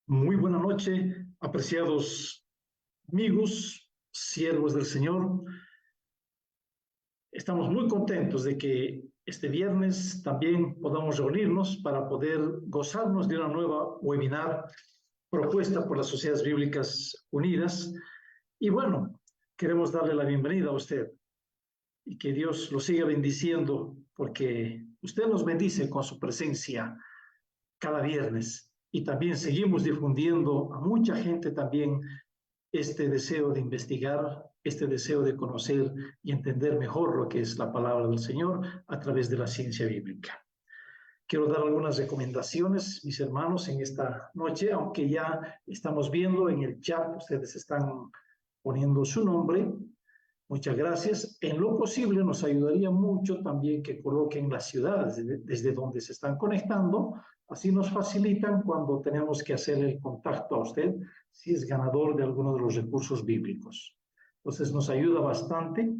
Muy buena noche, apreciados amigos, siervos del Señor. Estamos muy contentos de que este viernes también podamos reunirnos para poder gozarnos de una nueva webinar propuesta por las Sociedades Bíblicas Unidas. Y bueno, queremos darle la bienvenida a usted y que Dios lo siga bendiciendo porque usted nos bendice con su presencia cada viernes. Y también seguimos difundiendo a mucha gente también este deseo de investigar, este deseo de conocer y entender mejor lo que es la palabra del Señor a través de la ciencia bíblica. Quiero dar algunas recomendaciones, mis hermanos, en esta noche, aunque ya estamos viendo en el chat, ustedes están poniendo su nombre. Muchas gracias. En lo posible nos ayudaría mucho también que coloquen las ciudades desde donde se están conectando. Así nos facilitan cuando tenemos que hacer el contacto a usted si es ganador de alguno de los recursos bíblicos. Entonces nos ayuda bastante.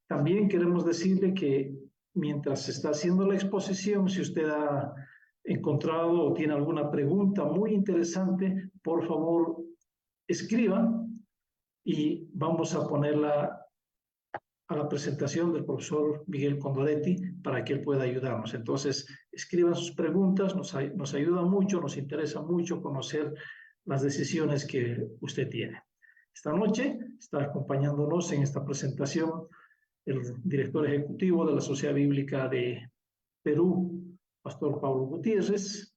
También queremos decirle que mientras se está haciendo la exposición, si usted ha encontrado o tiene alguna pregunta muy interesante, por favor escriba y vamos a ponerla a la presentación del profesor Miguel Condoretti para que él pueda ayudarnos. Entonces, escriban sus preguntas, nos ayuda mucho, nos interesa mucho conocer las decisiones que usted tiene. Esta noche está acompañándonos en esta presentación el director ejecutivo de la Sociedad Bíblica de Perú, Pastor Pablo Gutiérrez.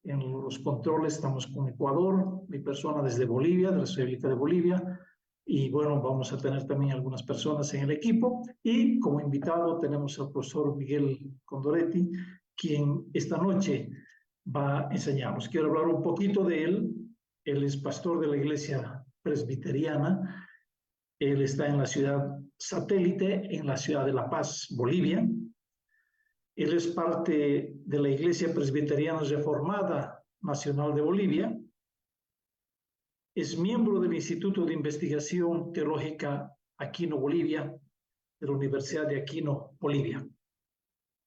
En los controles estamos con Ecuador, mi persona desde Bolivia, de la Sociedad Bíblica de Bolivia. Y bueno, vamos a tener también algunas personas en el equipo. Y como invitado tenemos al profesor Miguel Condoretti, quien esta noche va a enseñarnos. Quiero hablar un poquito de él. Él es pastor de la Iglesia Presbiteriana. Él está en la ciudad satélite, en la ciudad de La Paz, Bolivia. Él es parte de la Iglesia Presbiteriana Reformada Nacional de Bolivia. Es miembro del Instituto de Investigación Teológica Aquino Bolivia, de la Universidad de Aquino, Bolivia.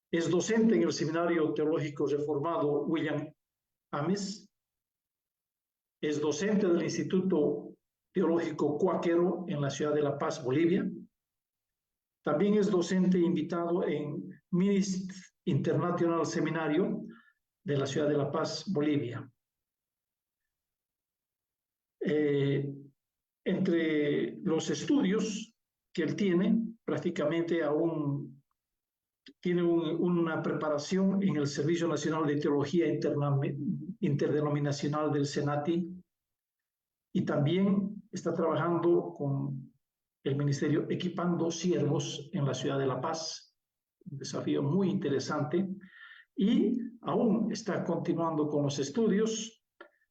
Es docente en el Seminario Teológico Reformado William Ames. Es docente del Instituto Teológico Cuáquero en la ciudad de La Paz, Bolivia. También es docente invitado en Ministry International Seminario de la ciudad de La Paz, Bolivia. Entre los estudios que él tiene, prácticamente aún tiene una preparación en el Servicio Nacional de Teología Interdenominacional del Senati y también está trabajando con el Ministerio Equipando Siervos en la ciudad de La Paz, un desafío muy interesante, y aún está continuando con los estudios,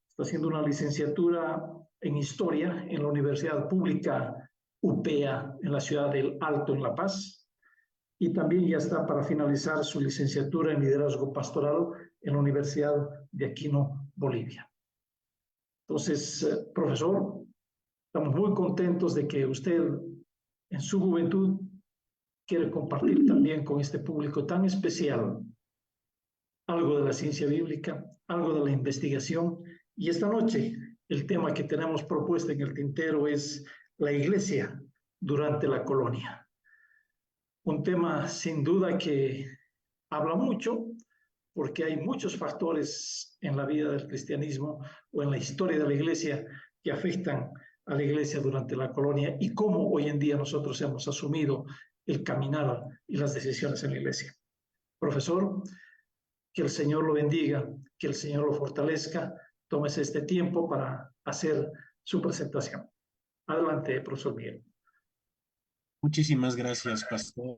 está haciendo una licenciatura en Historia en la Universidad Pública UPEA en la ciudad del Alto, en La Paz, y también ya está para finalizar su licenciatura en Liderazgo Pastoral en la Universidad de Aquino, Bolivia. Entonces, profesor, estamos muy contentos de que usted en su juventud quiere compartir también con este público tan especial algo de la ciencia bíblica, algo de la investigación. Y esta noche el tema que tenemos propuesto en el tintero es la iglesia durante la colonia. Un tema sin duda que habla mucho porque hay muchos factores en la vida del cristianismo o en la historia de la iglesia que afectan a la iglesia durante la colonia y cómo hoy en día nosotros hemos asumido el caminar y las decisiones en la iglesia. Profesor, que el Señor lo bendiga, que el Señor lo fortalezca. Tómese este tiempo para hacer su presentación. Adelante, profesor Miguel. Muchísimas gracias, pastor.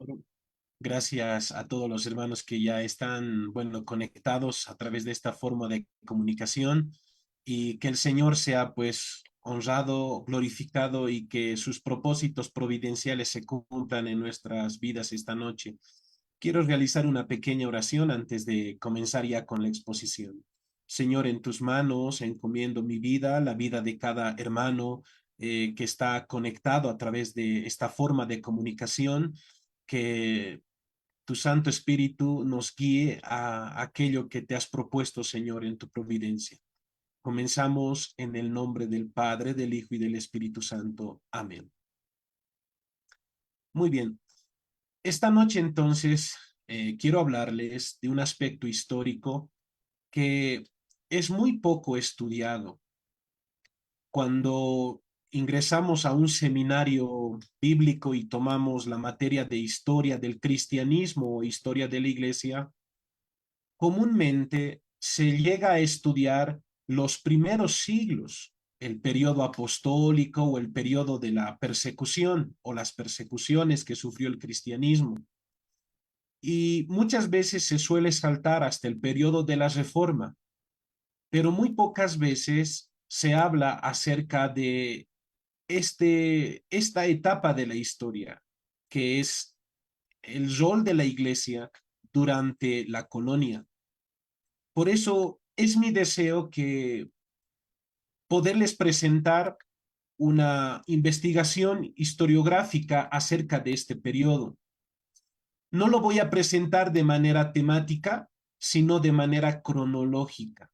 Gracias a todos los hermanos que ya están, bueno, conectados a través de esta forma de comunicación y que el Señor sea, pues, honrado, glorificado y que sus propósitos providenciales se cumplan en nuestras vidas esta noche. Quiero realizar una pequeña oración antes de comenzar ya con la exposición. Señor, en tus manos encomiendo mi vida, la vida de cada hermano que está conectado a través de esta forma de comunicación, que tu Santo Espíritu nos guíe a aquello que te has propuesto, Señor, en tu providencia. Comenzamos en el nombre del Padre, del Hijo y del Espíritu Santo. Amén. Muy bien. Esta noche entonces quiero hablarles de un aspecto histórico que es muy poco estudiado. Cuando ingresamos a un seminario bíblico y tomamos la materia de historia del cristianismo o historia de la iglesia, comúnmente se llega a estudiar los primeros siglos, el periodo apostólico o el periodo de la persecución o las persecuciones que sufrió el cristianismo. Y muchas veces se suele saltar hasta el periodo de la Reforma, pero muy pocas veces se habla acerca de esta etapa de la historia, que es el rol de la iglesia durante la colonia. Por eso es mi deseo que poderles presentar una investigación historiográfica acerca de este periodo. No lo voy a presentar de manera temática, sino de manera cronológica.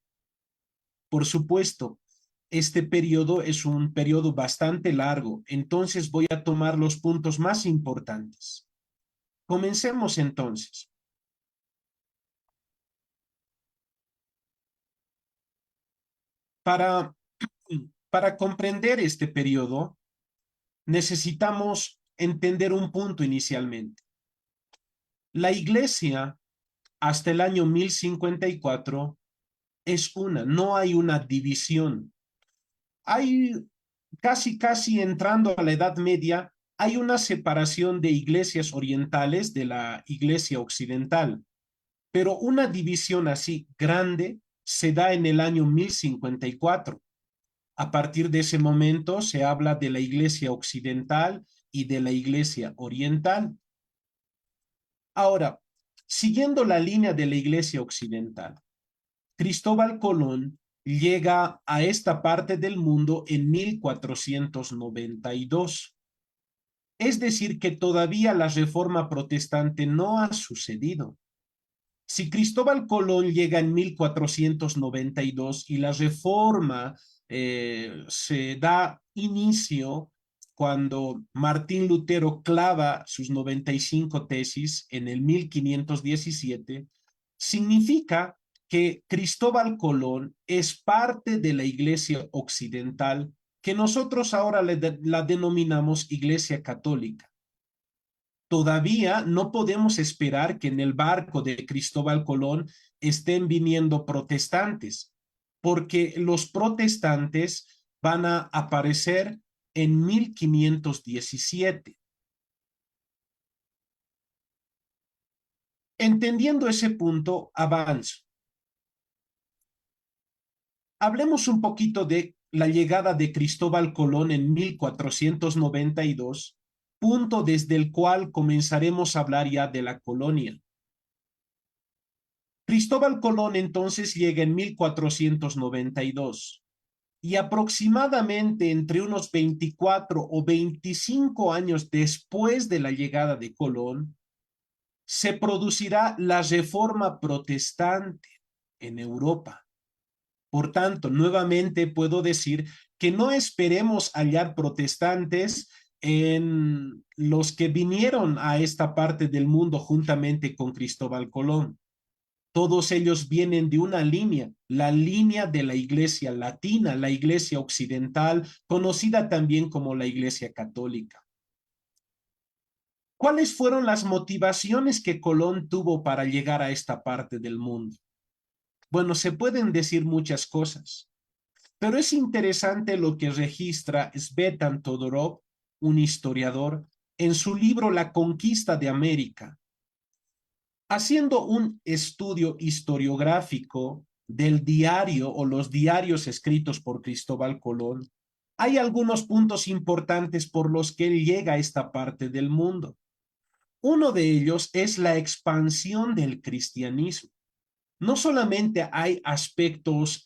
Por supuesto, este periodo es un periodo bastante largo, entonces voy a tomar los puntos más importantes. Comencemos entonces. Para comprender este periodo, necesitamos entender un punto inicialmente. La iglesia, hasta el año 1054, es una, no hay una división. Hay casi entrando a la Edad Media, hay una separación de iglesias orientales de la iglesia occidental, pero una división así grande se da en el año 1054. A partir de ese momento se habla de la iglesia occidental y de la iglesia oriental. Ahora, siguiendo la línea de la iglesia occidental, Cristóbal Colón llega a esta parte del mundo en 1492. Es decir, que todavía la reforma protestante no ha sucedido. Si Cristóbal Colón llega en 1492 y la reforma se da inicio cuando Martín Lutero clava sus 95 tesis en el 1517, significa que Cristóbal Colón es parte de la iglesia occidental que nosotros ahora la denominamos Iglesia Católica. Todavía no podemos esperar que en el barco de Cristóbal Colón estén viniendo protestantes, porque los protestantes van a aparecer en 1517. Entendiendo ese punto, avanzo. Hablemos un poquito de la llegada de Cristóbal Colón en 1492, punto desde el cual comenzaremos a hablar ya de la colonia. Cristóbal Colón entonces llega en 1492 y aproximadamente entre unos 24 o 25 años después de la llegada de Colón, se producirá la reforma protestante en Europa. Por tanto, nuevamente puedo decir que no esperemos hallar protestantes en los que vinieron a esta parte del mundo juntamente con Cristóbal Colón. Todos ellos vienen de una línea, la línea de la iglesia latina, la iglesia occidental, conocida también como la iglesia católica. ¿Cuáles fueron las motivaciones que Colón tuvo para llegar a esta parte del mundo? Bueno, se pueden decir muchas cosas, pero es interesante lo que registra Tzvetan Todorov, un historiador, en su libro La conquista de América. Haciendo un estudio historiográfico del diario o los diarios escritos por Cristóbal Colón, hay algunos puntos importantes por los que él llega a esta parte del mundo. Uno de ellos es la expansión del cristianismo. No solamente hay aspectos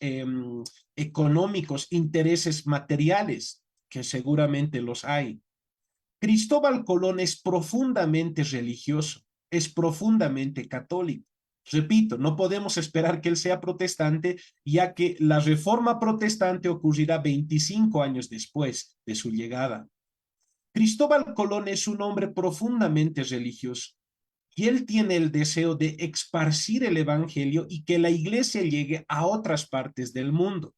económicos, intereses materiales, que seguramente los hay. Cristóbal Colón es profundamente religioso, es profundamente católico. Repito, no podemos esperar que él sea protestante, ya que la reforma protestante ocurrirá 25 años después de su llegada. Cristóbal Colón es un hombre profundamente religioso y él tiene el deseo de esparcir el evangelio y que la iglesia llegue a otras partes del mundo.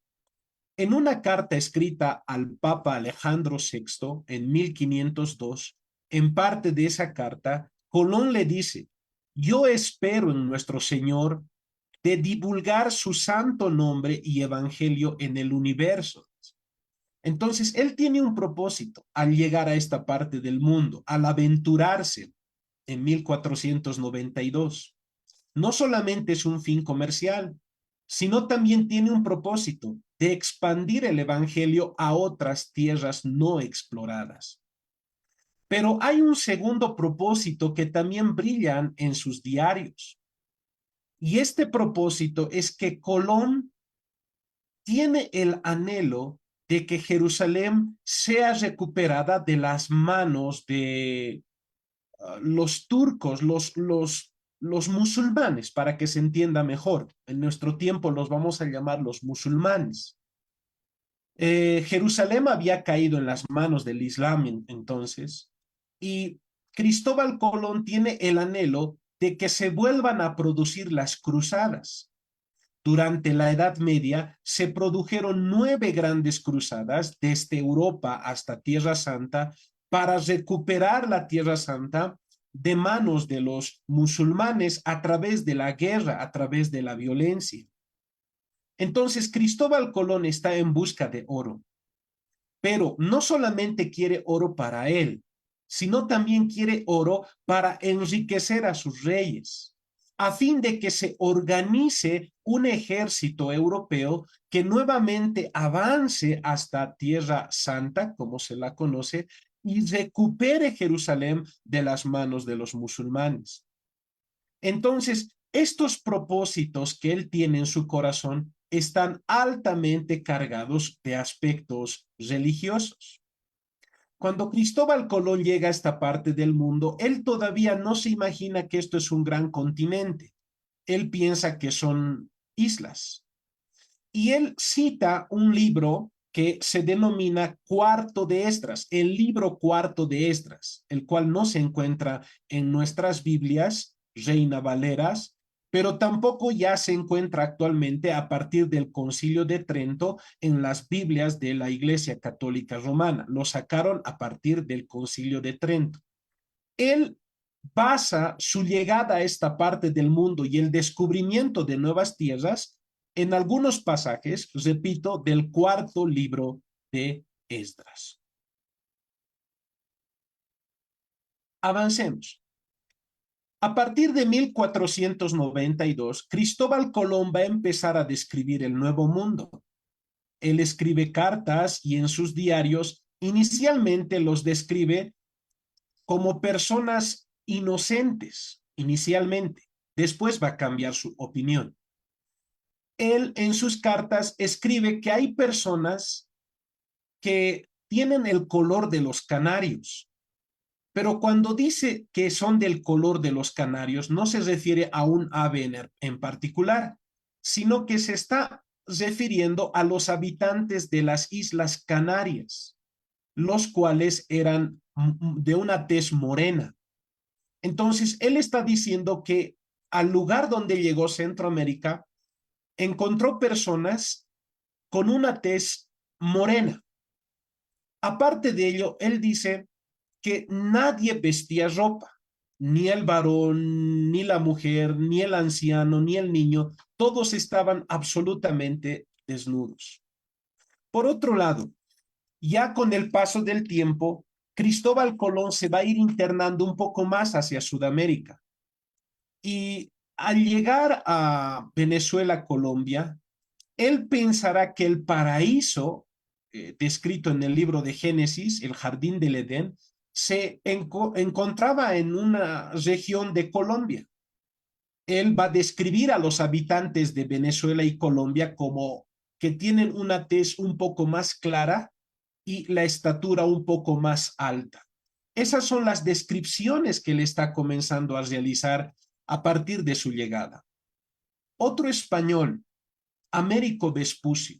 En una carta escrita al Papa Alejandro VI en 1502, en parte de esa carta, Colón le dice: yo espero en nuestro Señor de divulgar su santo nombre y evangelio en el universo. Entonces, él tiene un propósito al llegar a esta parte del mundo, al aventurarse en 1492. No solamente es un fin comercial, sino también tiene un propósito de expandir el evangelio a otras tierras no exploradas. Pero hay un segundo propósito que también brillan en sus diarios. Y este propósito es que Colón tiene el anhelo de que Jerusalén sea recuperada de las manos de los turcos, los musulmanes, para que se entienda mejor. En nuestro tiempo los vamos a llamar los musulmanes. Jerusalén había caído en las manos del Islam entonces, y Cristóbal Colón tiene el anhelo de que se vuelvan a producir las cruzadas. Durante la Edad Media se produjeron 9 grandes cruzadas desde Europa hasta Tierra Santa para recuperar la Tierra Santa de manos de los musulmanes a través de la guerra, a través de la violencia. Entonces, Cristóbal Colón está en busca de oro, pero no solamente quiere oro para él, sino también quiere oro para enriquecer a sus reyes, a fin de que se organice un ejército europeo que nuevamente avance hasta Tierra Santa, como se la conoce, y recupere Jerusalén de las manos de los musulmanes. Entonces, estos propósitos que él tiene en su corazón están altamente cargados de aspectos religiosos. Cuando Cristóbal Colón llega a esta parte del mundo, él todavía no se imagina que esto es un gran continente. Él piensa que son islas. Y él cita un libro que se denomina Cuarto de Esdras, el libro Cuarto de Esdras, el cual no se encuentra en nuestras Biblias, Reina Valeras, pero tampoco ya se encuentra actualmente a partir del Concilio de Trento en las Biblias de la Iglesia Católica Romana. Lo sacaron a partir del Concilio de Trento. Él basa su llegada a esta parte del mundo y el descubrimiento de nuevas tierras en algunos pasajes, repito, del cuarto libro de Esdras. Avancemos. A partir de 1492, Cristóbal Colón va a empezar a describir el Nuevo Mundo. Él escribe cartas y en sus diarios inicialmente los describe como personas inocentes, inicialmente. Después va a cambiar su opinión. Él en sus cartas escribe que hay personas que tienen el color de los canarios, pero cuando dice que son del color de los canarios, no se refiere a un ave en particular, sino que se está refiriendo a los habitantes de las Islas Canarias, los cuales eran de una tez morena. Entonces, él está diciendo que al lugar donde llegó Centroamérica, encontró personas con una tez morena. Aparte de ello, él dice que nadie vestía ropa, ni el varón, ni la mujer, ni el anciano, ni el niño, todos estaban absolutamente desnudos. Por otro lado, ya con el paso del tiempo, Cristóbal Colón se va a ir internando un poco más hacia Sudamérica. Y al llegar a Venezuela, Colombia, él pensará que el paraíso descrito en el libro de Génesis, el jardín del Edén, se encontraba en una región de Colombia. Él va a describir a los habitantes de Venezuela y Colombia como que tienen una tez un poco más clara y la estatura un poco más alta. Esas son las descripciones que él está comenzando a realizar a partir de su llegada. otro español, Américo Vespucio.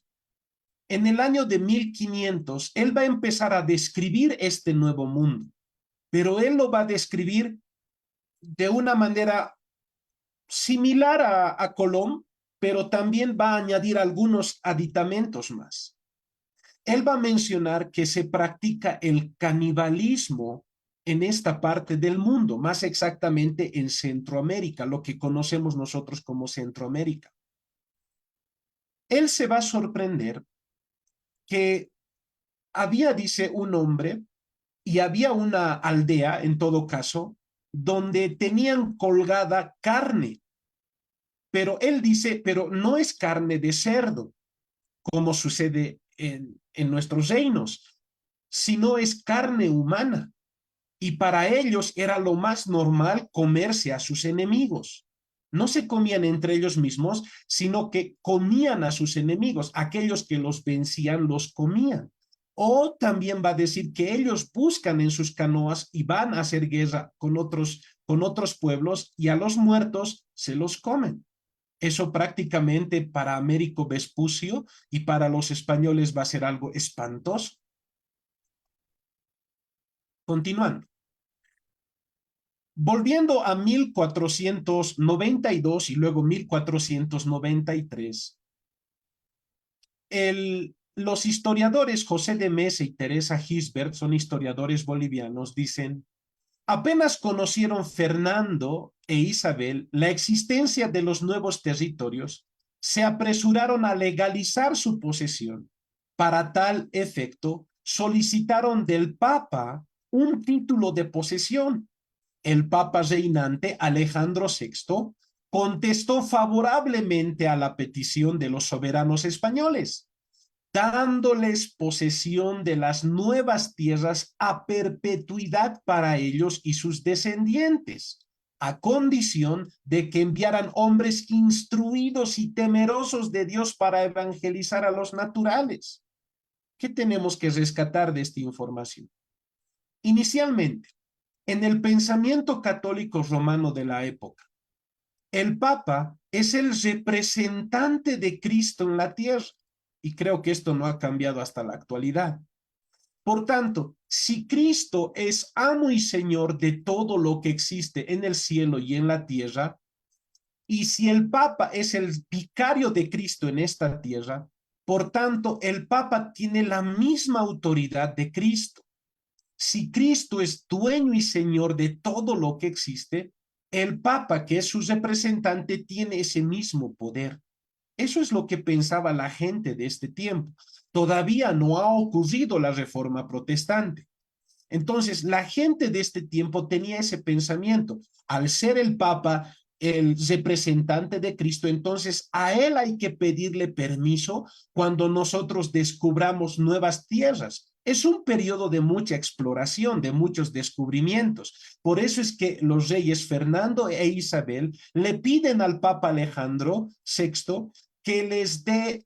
En el año de 1500, él va a empezar a describir este nuevo mundo, pero él lo va a describir de una manera similar a Colón, pero también va a añadir algunos aditamentos más. Él va a mencionar que se practica el canibalismo en esta parte del mundo, más exactamente en Centroamérica, lo que conocemos nosotros como Centroamérica. Él se va a sorprender que había, dice, un hombre y había una aldea, en todo caso, donde tenían colgada carne. Pero él dice, pero no es carne de cerdo, como sucede en nuestros reinos, sino es carne humana. Y para ellos era lo más normal comerse a sus enemigos. No se comían entre ellos mismos, sino que comían a sus enemigos. Aquellos que los vencían los comían. O también va a decir que ellos buscan en sus canoas y van a hacer guerra con otros pueblos y a los muertos se los comen. Eso prácticamente para Américo Vespucio y para los españoles va a ser algo espantoso. Continuando. Volviendo a 1492 y luego 1493, los historiadores José de Mesa y Teresa Gisbert, son historiadores bolivianos, dicen, apenas conocieron Fernando e Isabel la existencia de los nuevos territorios, se apresuraron a legalizar su posesión. Para tal efecto, solicitaron del Papa un título de posesión. El Papa reinante Alejandro VI contestó favorablemente a la petición de los soberanos españoles, dándoles posesión de las nuevas tierras a perpetuidad para ellos y sus descendientes, a condición de que enviaran hombres instruidos y temerosos de Dios para evangelizar a los naturales. ¿Qué tenemos que rescatar de esta información? Inicialmente, en el pensamiento católico romano de la época, el Papa es el representante de Cristo en la tierra, y creo que esto no ha cambiado hasta la actualidad. Por tanto, si Cristo es amo y Señor de todo lo que existe en el cielo y en la tierra, y si el Papa es el vicario de Cristo en esta tierra, por tanto, el Papa tiene la misma autoridad de Cristo. Si Cristo es dueño y señor de todo lo que existe, el Papa, que es su representante, tiene ese mismo poder. Eso es lo que pensaba la gente de este tiempo. Todavía no ha ocurrido la reforma protestante. Entonces, la gente de este tiempo tenía ese pensamiento. Al ser el Papa el representante de Cristo, entonces a él hay que pedirle permiso cuando nosotros descubramos nuevas tierras. Es un periodo de mucha exploración, de muchos descubrimientos. Por eso es que los reyes Fernando e Isabel le piden al Papa Alejandro VI que les dé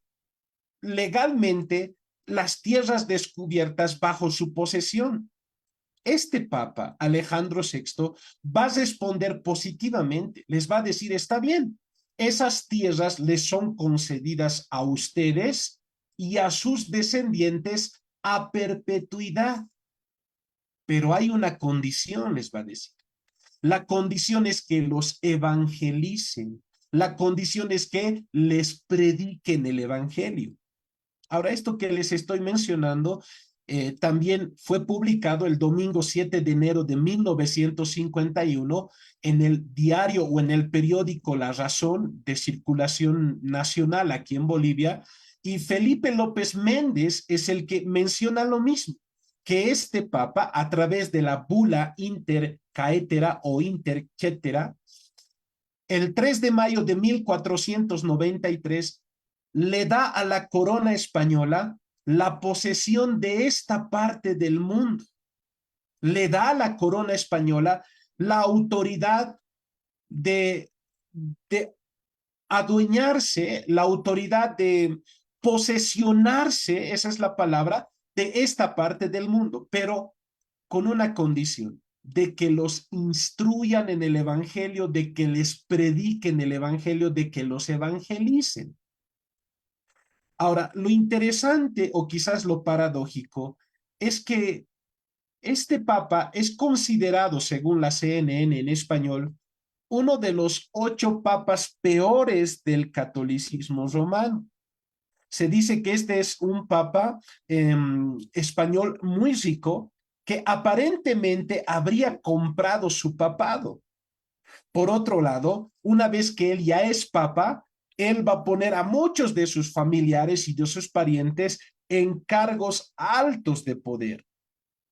legalmente las tierras descubiertas bajo su posesión. Este Papa, Alejandro VI, va a responder positivamente, les va a decir, está bien, esas tierras les son concedidas a ustedes y a sus descendientes a perpetuidad. Pero hay una condición, les va a decir. La condición es que los evangelicen. La condición es que les prediquen el evangelio. Ahora, esto que les estoy mencionando también fue publicado el domingo 7 de enero de 1951 en el diario o en el periódico La Razón, de circulación nacional aquí en Bolivia, y Felipe López Méndez es el que menciona lo mismo, que este papa, a través de la bula Inter Caetera o Inter Cetera, el 3 de mayo de 1493, le da a la corona española la posesión de esta parte del mundo. Le da a la corona española la autoridad de adueñarse, la autoridad de posesionarse, esa es la palabra, de esta parte del mundo, pero con una condición. de que los instruyan en el evangelio, de que les prediquen el evangelio, de que los evangelicen. Ahora, lo interesante o quizás lo paradójico es que este papa es considerado, según la CNN en español, uno de los 8 papas peores del catolicismo romano. Se dice que este es un papa español muy rico que aparentemente habría comprado su papado. Por otro lado, una vez que él ya es papa, él va a poner a muchos de sus familiares y de sus parientes en cargos altos de poder.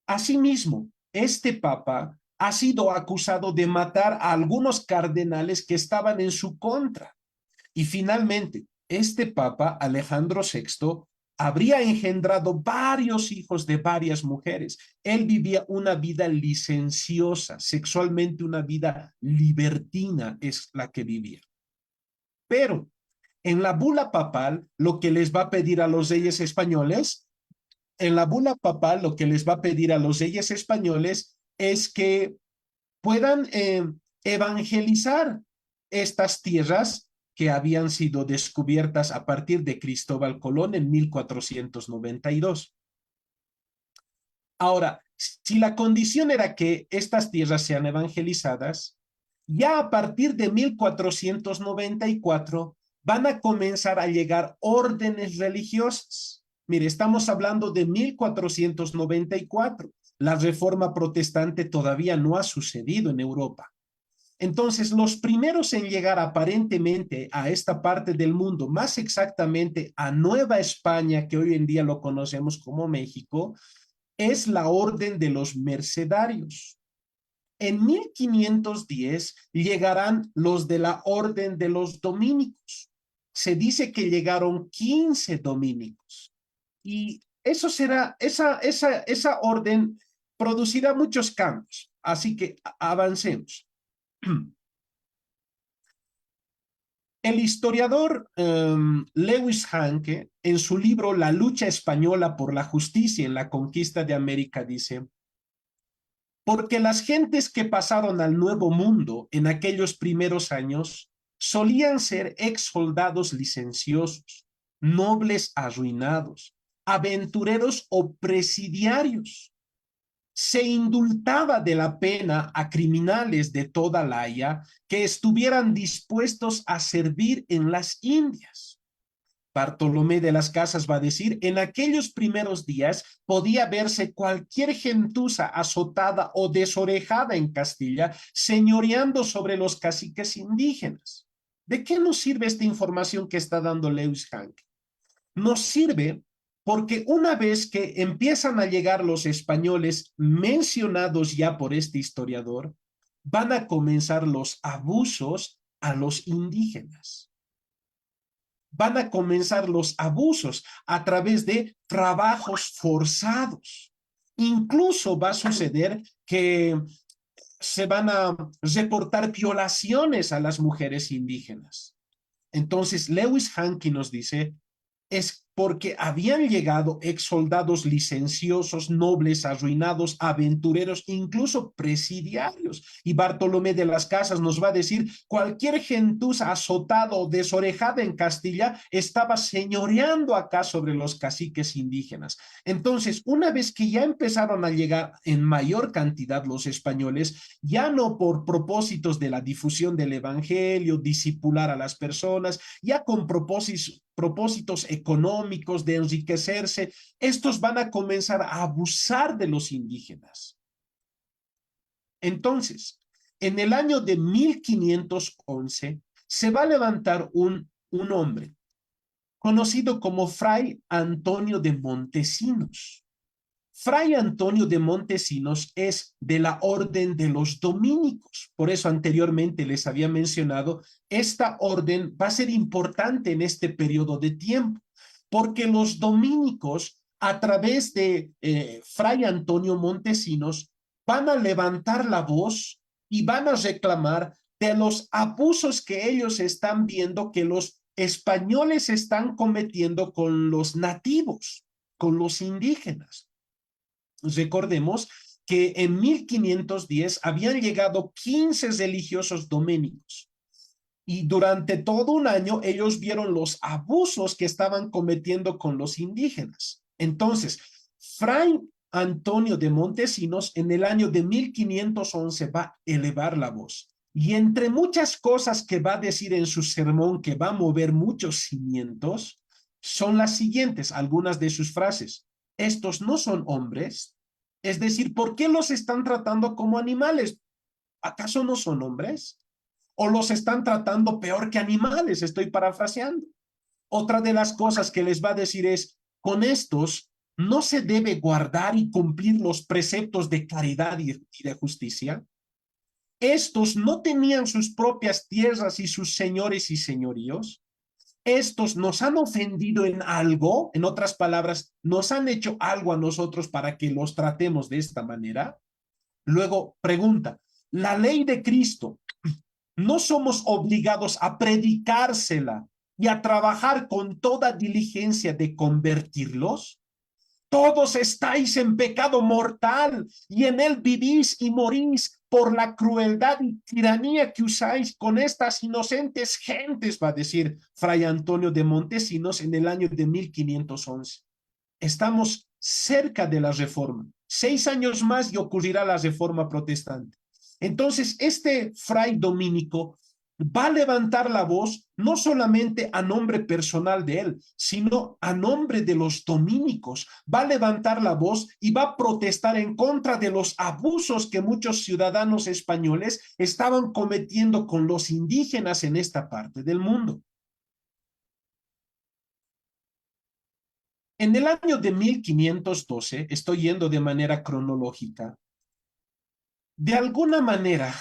Asimismo, este papa ha sido acusado de matar a algunos cardenales que estaban en su contra. Y finalmente, este papa, Alejandro VI, habría engendrado varios hijos de varias mujeres. Él vivía una vida licenciosa, sexualmente una vida libertina es la que vivía. Pero en la bula papal, lo que les va a pedir a los reyes españoles, en la bula papal, lo que les va a pedir a los reyes españoles es que puedan evangelizar estas tierras que habían sido descubiertas a partir de Cristóbal Colón en 1492. Ahora, si la condición era que estas tierras sean evangelizadas, ya a partir de 1494 van a comenzar a llegar órdenes religiosas. Mire, estamos hablando de 1494. La reforma protestante todavía no ha sucedido en Europa. Entonces, los primeros en llegar aparentemente a esta parte del mundo, más exactamente a Nueva España, que hoy en día lo conocemos como México, es la Orden de los Mercedarios. En 1510 llegarán los de la Orden de los Dominicos. Se dice que llegaron 15 dominicos. Y eso será, esa orden producirá muchos cambios. Así que avancemos. El historiador Lewis Hanke, en su libro La lucha española por la justicia en la conquista de América, dice: porque las gentes que pasaron al Nuevo Mundo en aquellos primeros años solían ser ex soldados licenciosos, nobles arruinados, aventureros o presidiarios. Se indultaba de la pena a criminales de toda la Haya que estuvieran dispuestos a servir en las Indias. Bartolomé de las Casas va a decir: en aquellos primeros días podía verse cualquier gentuza azotada o desorejada en Castilla, señoreando sobre los caciques indígenas. ¿De qué nos sirve esta información que está dando Lewis Hanke? Nos sirve porque una vez que empiezan a llegar los españoles mencionados ya por este historiador, van a comenzar los abusos a los indígenas. Van a comenzar los abusos a través de trabajos forzados. Incluso va a suceder que se van a reportar violaciones a las mujeres indígenas. Entonces, Lewis Hanke nos dice, es porque habían llegado ex soldados licenciosos, nobles, arruinados, aventureros, incluso presidiarios. Y Bartolomé de las Casas nos va a decir: cualquier gentuza azotada o desorejada en Castilla estaba señoreando acá sobre los caciques indígenas. Entonces, una vez que ya empezaron a llegar en mayor cantidad los españoles, ya no por propósitos de la difusión del evangelio, discipular a las personas, ya con propósitos económicos, de enriquecerse, estos van a comenzar a abusar de los indígenas. Entonces, en el año de 1511 se va a levantar un hombre conocido como Fray Antonio de Montesinos. Fray Antonio de Montesinos es de la orden de los dominicos. Por eso anteriormente les había mencionado, esta orden va a ser importante en este periodo de tiempo, porque los dominicos, a través de Fray Antonio Montesinos, van a levantar la voz y van a reclamar de los abusos que ellos están viendo que los españoles están cometiendo con los nativos, con los indígenas. Recordemos que en 1510 habían llegado 15 religiosos dominicos. Y durante todo un año ellos vieron los abusos que estaban cometiendo con los indígenas. Entonces, Fray Antonio de Montesinos en el año de 1511 va a elevar la voz. Y entre muchas cosas que va a decir en su sermón que va a mover muchos cimientos, son las siguientes, algunas de sus frases. Estos no son hombres. Es decir, ¿por qué los están tratando como animales? ¿Acaso no son hombres? ¿O los están tratando peor que animales? Estoy parafraseando. Otra de las cosas que les va a decir es, con estos no se debe guardar y cumplir los preceptos de caridad y de justicia. Estos no tenían sus propias tierras y sus señores y señoríos. Estos nos han ofendido en algo, en otras palabras, nos han hecho algo a nosotros para que los tratemos de esta manera. Luego pregunta, la ley de Cristo, ¿no somos obligados a predicársela y a trabajar con toda diligencia de convertirlos? Todos estáis en pecado mortal y en él vivís y morís por la crueldad y tiranía que usáis con estas inocentes gentes, va a decir Fray Antonio de Montesinos en el año de 1511. Estamos cerca de la reforma. 6 años más y ocurrirá la reforma protestante. Entonces, este fray dominico va a levantar la voz no solamente a nombre personal de él, sino a nombre de los dominicos. Va a levantar la voz y va a protestar en contra de los abusos que muchos ciudadanos españoles estaban cometiendo con los indígenas en esta parte del mundo. En el año de 1512, estoy yendo de manera cronológica, de alguna manera,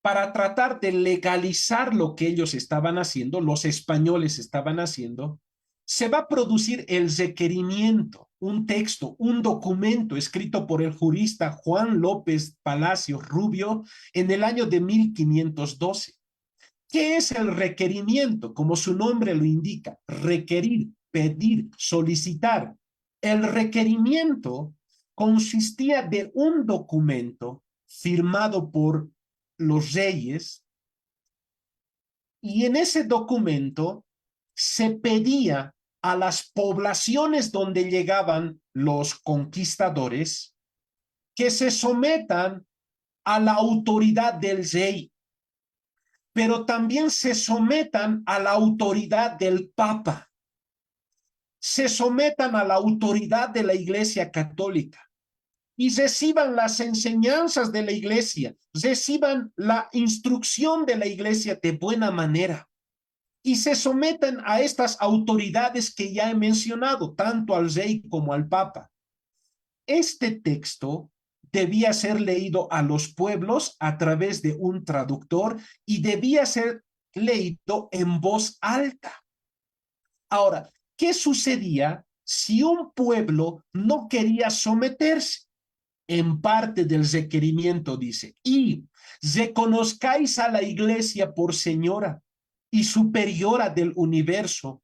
para tratar de legalizar lo que ellos estaban haciendo, los españoles estaban haciendo, se va a producir el requerimiento, un texto, un documento escrito por el jurista Juan López Palacio Rubio en el año de 1512. ¿Qué es el requerimiento? Como su nombre lo indica, requerir, pedir, solicitar. El requerimiento consistía de un documento firmado por los reyes y en ese documento se pedía a las poblaciones donde llegaban los conquistadores que se sometan a la autoridad del rey, pero también se sometan a la autoridad del Papa, se sometan a la autoridad de la Iglesia Católica y reciban las enseñanzas de la Iglesia, reciban la instrucción de la Iglesia de buena manera y se sometan a estas autoridades que ya he mencionado, tanto al rey como al Papa. Este texto debía ser leído a los pueblos a través de un traductor y debía ser leído en voz alta. Ahora, ¿qué sucedía si un pueblo no quería someterse? En parte del requerimiento dice, y reconozcáis a la iglesia por señora y superiora del universo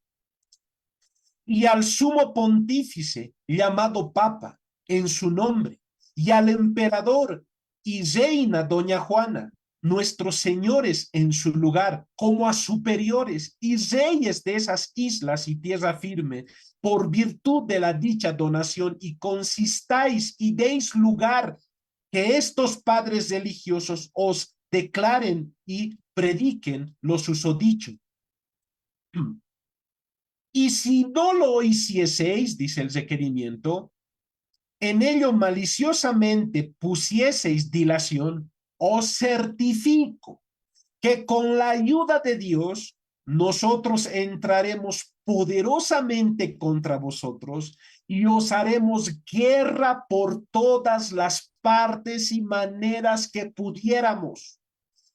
y al sumo pontífice llamado papa en su nombre y al emperador y reina doña Juana, nuestros señores en su lugar, como a superiores y reyes de esas islas y tierra firme, por virtud de la dicha donación, y consistáis y deis lugar que estos padres religiosos os declaren y prediquen lo susodicho. Y si no lo hicieseis, dice el requerimiento, en ello maliciosamente pusieseis dilación, os certifico que con la ayuda de Dios nosotros entraremos poderosamente contra vosotros y os haremos guerra por todas las partes y maneras que pudiéramos.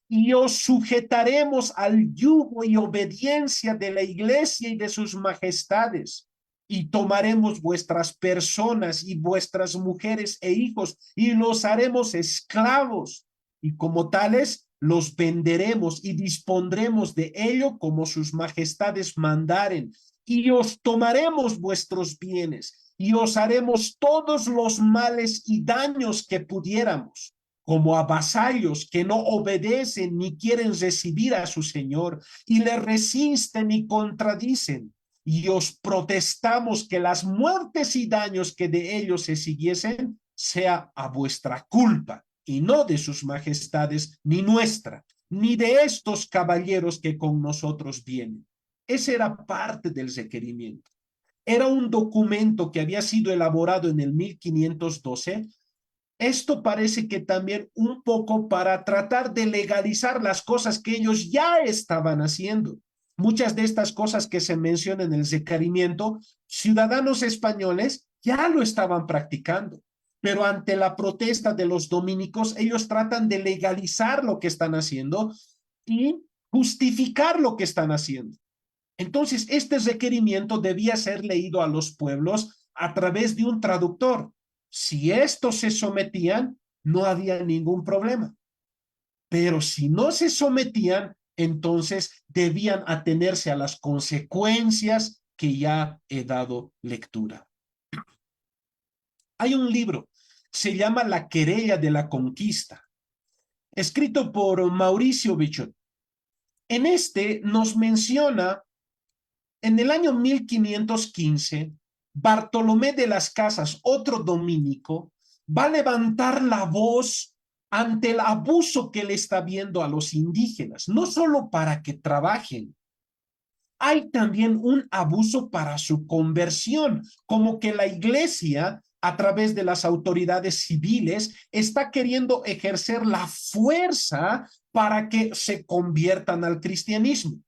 Y os sujetaremos al yugo y obediencia de la iglesia y de sus majestades. Y tomaremos vuestras personas y vuestras mujeres e hijos y los haremos esclavos. Y como tales, los venderemos y dispondremos de ello como sus majestades mandaren. y os tomaremos vuestros bienes y os haremos todos los males y daños que pudiéramos, como a vasallos que no obedecen ni quieren recibir a su señor y le resisten y contradicen. Y os protestamos que las muertes y daños que de ellos se siguiesen sea a vuestra culpa y no de sus majestades ni nuestra, ni de estos caballeros que con nosotros vienen. Ese era parte del requerimiento. Era un documento que había sido elaborado en el 1512. Esto parece que también un poco para tratar de legalizar las cosas que ellos ya estaban haciendo. Muchas de estas cosas que se mencionan en el requerimiento, ciudadanos españoles ya lo estaban practicando, pero ante la protesta de los dominicos, ellos tratan de legalizar lo que están haciendo y justificar lo que están haciendo. Entonces, este requerimiento debía ser leído a los pueblos a través de un traductor. Si estos se sometían, no había ningún problema. Pero si no se sometían, entonces debían atenerse a las consecuencias que ya he dado lectura. Hay un libro, se llama La querella de la conquista, escrito por Mauricio Bichot. En este nos menciona, en el año 1515, Bartolomé de las Casas, otro dominico, va a levantar la voz ante el abuso que le está viendo a los indígenas, no solo para que trabajen, hay también un abuso para su conversión, como que la iglesia, a través de las autoridades civiles, está queriendo ejercer la fuerza para que se conviertan al cristianismo.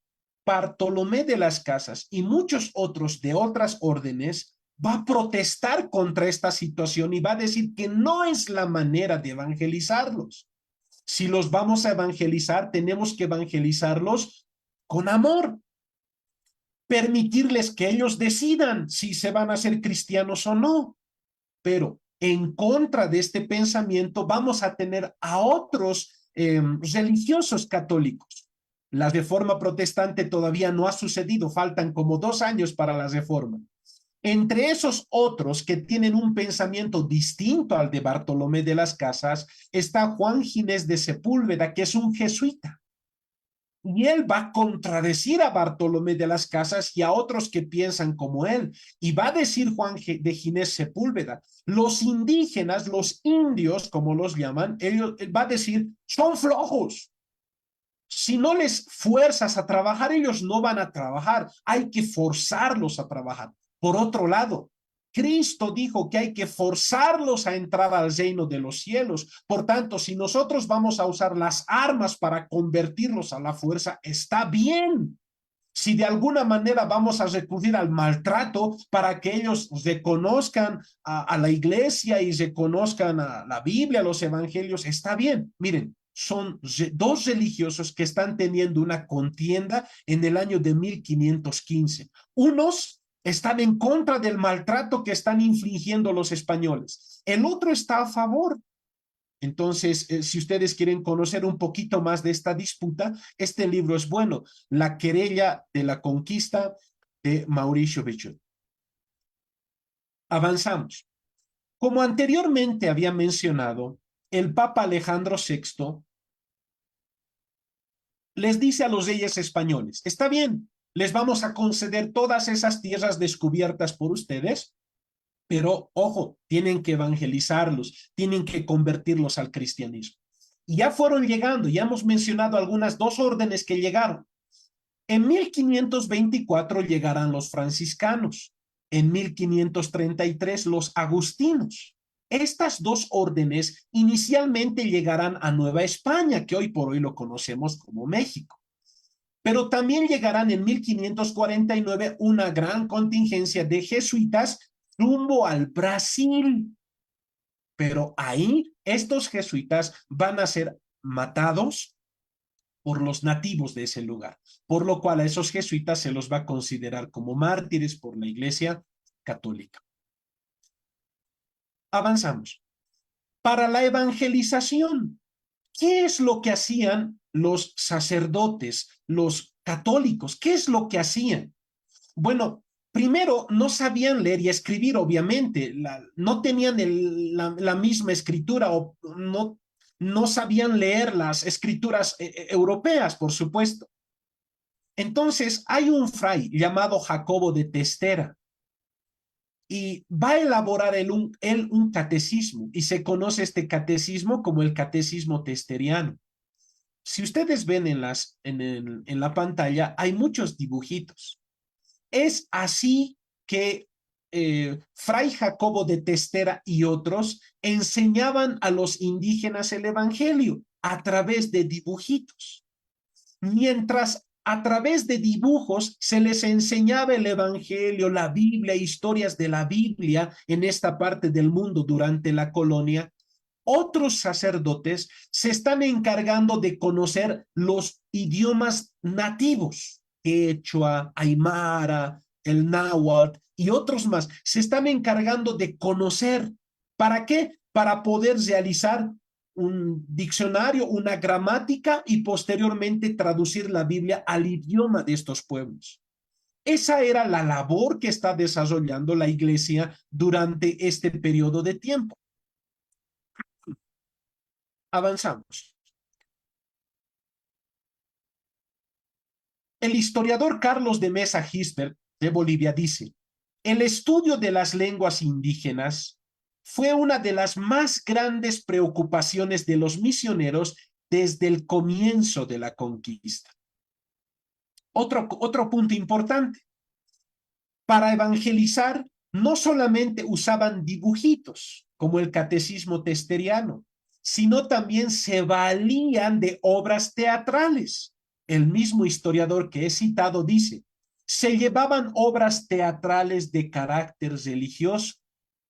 Bartolomé de las Casas y muchos otros de otras órdenes va a protestar contra esta situación y va a decir que no es la manera de evangelizarlos. Si los vamos a evangelizar, tenemos que evangelizarlos con amor, permitirles que ellos decidan si se van a ser cristianos o no. Pero en contra de este pensamiento vamos a tener a otros religiosos católicos. La reforma protestante todavía no ha sucedido, faltan como 2 años para la reforma. Entre esos otros que tienen un pensamiento distinto al de Bartolomé de las Casas está Juan Ginés de Sepúlveda, que es un jesuita. Y él va a contradecir a Bartolomé de las Casas y a otros que piensan como él. Y va a decir Juan de Ginés Sepúlveda, los indígenas, los indios, como los llaman, él va a decir, son flojos. Si no les fuerzas a trabajar, ellos no van a trabajar. Hay que forzarlos a trabajar. Por otro lado, Cristo dijo que hay que forzarlos a entrar al reino de los cielos. Por tanto, si nosotros vamos a usar las armas para convertirlos a la fuerza, está bien. Si de alguna manera vamos a recurrir al maltrato para que ellos reconozcan a la iglesia y reconozcan a la Biblia, a los evangelios, está bien. Miren, son 2 religiosos que están teniendo una contienda en el año de 1515. Unos están en contra del maltrato que están infligiendo los españoles. El otro está a favor. Entonces, si ustedes quieren conocer un poquito más de esta disputa, este libro es bueno, La querella de la conquista de Mauricio Bichot. Avanzamos. Como anteriormente había mencionado, el Papa Alejandro VI les dice a los reyes españoles, está bien, les vamos a conceder todas esas tierras descubiertas por ustedes, pero ojo, tienen que evangelizarlos, tienen que convertirlos al cristianismo. Y ya fueron llegando, ya hemos mencionado algunas 2 órdenes que llegaron. En 1524 llegarán los franciscanos, en 1533 los agustinos. Estas 2 órdenes inicialmente llegarán a Nueva España, que hoy por hoy lo conocemos como México. Pero también llegarán en 1549 una gran contingencia de jesuitas rumbo al Brasil. Pero ahí estos jesuitas van a ser matados por los nativos de ese lugar, por lo cual a esos jesuitas se los va a considerar como mártires por la Iglesia Católica. Avanzamos. Para la evangelización, ¿qué es lo que hacían los sacerdotes, los católicos? ¿Qué es lo que hacían? Bueno, primero, no sabían leer y escribir, obviamente, no tenían la misma escritura o no sabían leer las escrituras europeas, por supuesto. Entonces, hay un fray llamado Jacobo de Testera y va a elaborar él un catecismo y se conoce este catecismo como el catecismo testeriano. Si ustedes ven en la pantalla, hay muchos dibujitos. Es así que Fray Jacobo de Testera y otros enseñaban a los indígenas el evangelio a través de dibujitos. Mientras a través de dibujos se les enseñaba el evangelio, la Biblia, historias de la Biblia en esta parte del mundo durante la colonia, otros sacerdotes se están encargando de conocer los idiomas nativos, quechua, aymara, el náhuatl y otros más. Se están encargando de conocer. ¿Para qué? Para poder realizar un diccionario, una gramática y posteriormente traducir la Biblia al idioma de estos pueblos. Esa era la labor que está desarrollando la iglesia durante este periodo de tiempo. Avanzamos. El historiador Carlos de Mesa Gisbert de Bolivia dice, el estudio de las lenguas indígenas fue una de las más grandes preocupaciones de los misioneros desde el comienzo de la conquista. Otro punto importante. Para evangelizar, no solamente usaban dibujitos, como el catecismo testeriano, sino también se valían de obras teatrales. El mismo historiador que he citado dice, se llevaban obras teatrales de carácter religioso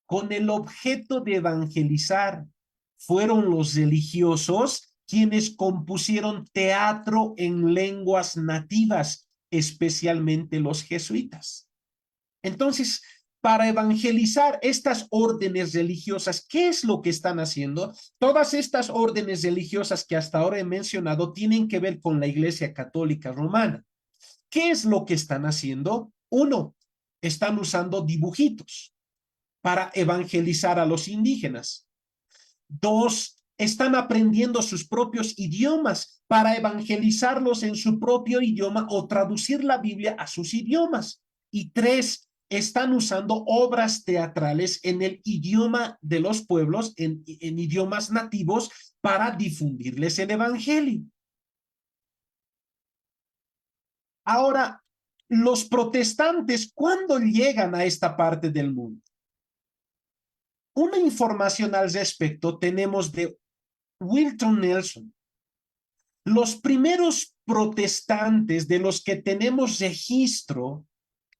con el objeto de evangelizar. Fueron los religiosos quienes compusieron teatro en lenguas nativas, especialmente los jesuitas. Entonces, para evangelizar estas órdenes religiosas, ¿qué es lo que están haciendo? Todas estas órdenes religiosas que hasta ahora he mencionado tienen que ver con la Iglesia Católica Romana. ¿Qué es lo que están haciendo? Uno, están usando dibujitos para evangelizar a los indígenas. Dos, están aprendiendo sus propios idiomas para evangelizarlos en su propio idioma o traducir la Biblia a sus idiomas. Y tres, están usando obras teatrales en el idioma de los pueblos, en idiomas nativos, para difundirles el evangelio. Ahora, los protestantes, ¿cuándo llegan a esta parte del mundo? Una información al respecto tenemos de Wilton Nelson. Los primeros protestantes de los que tenemos registro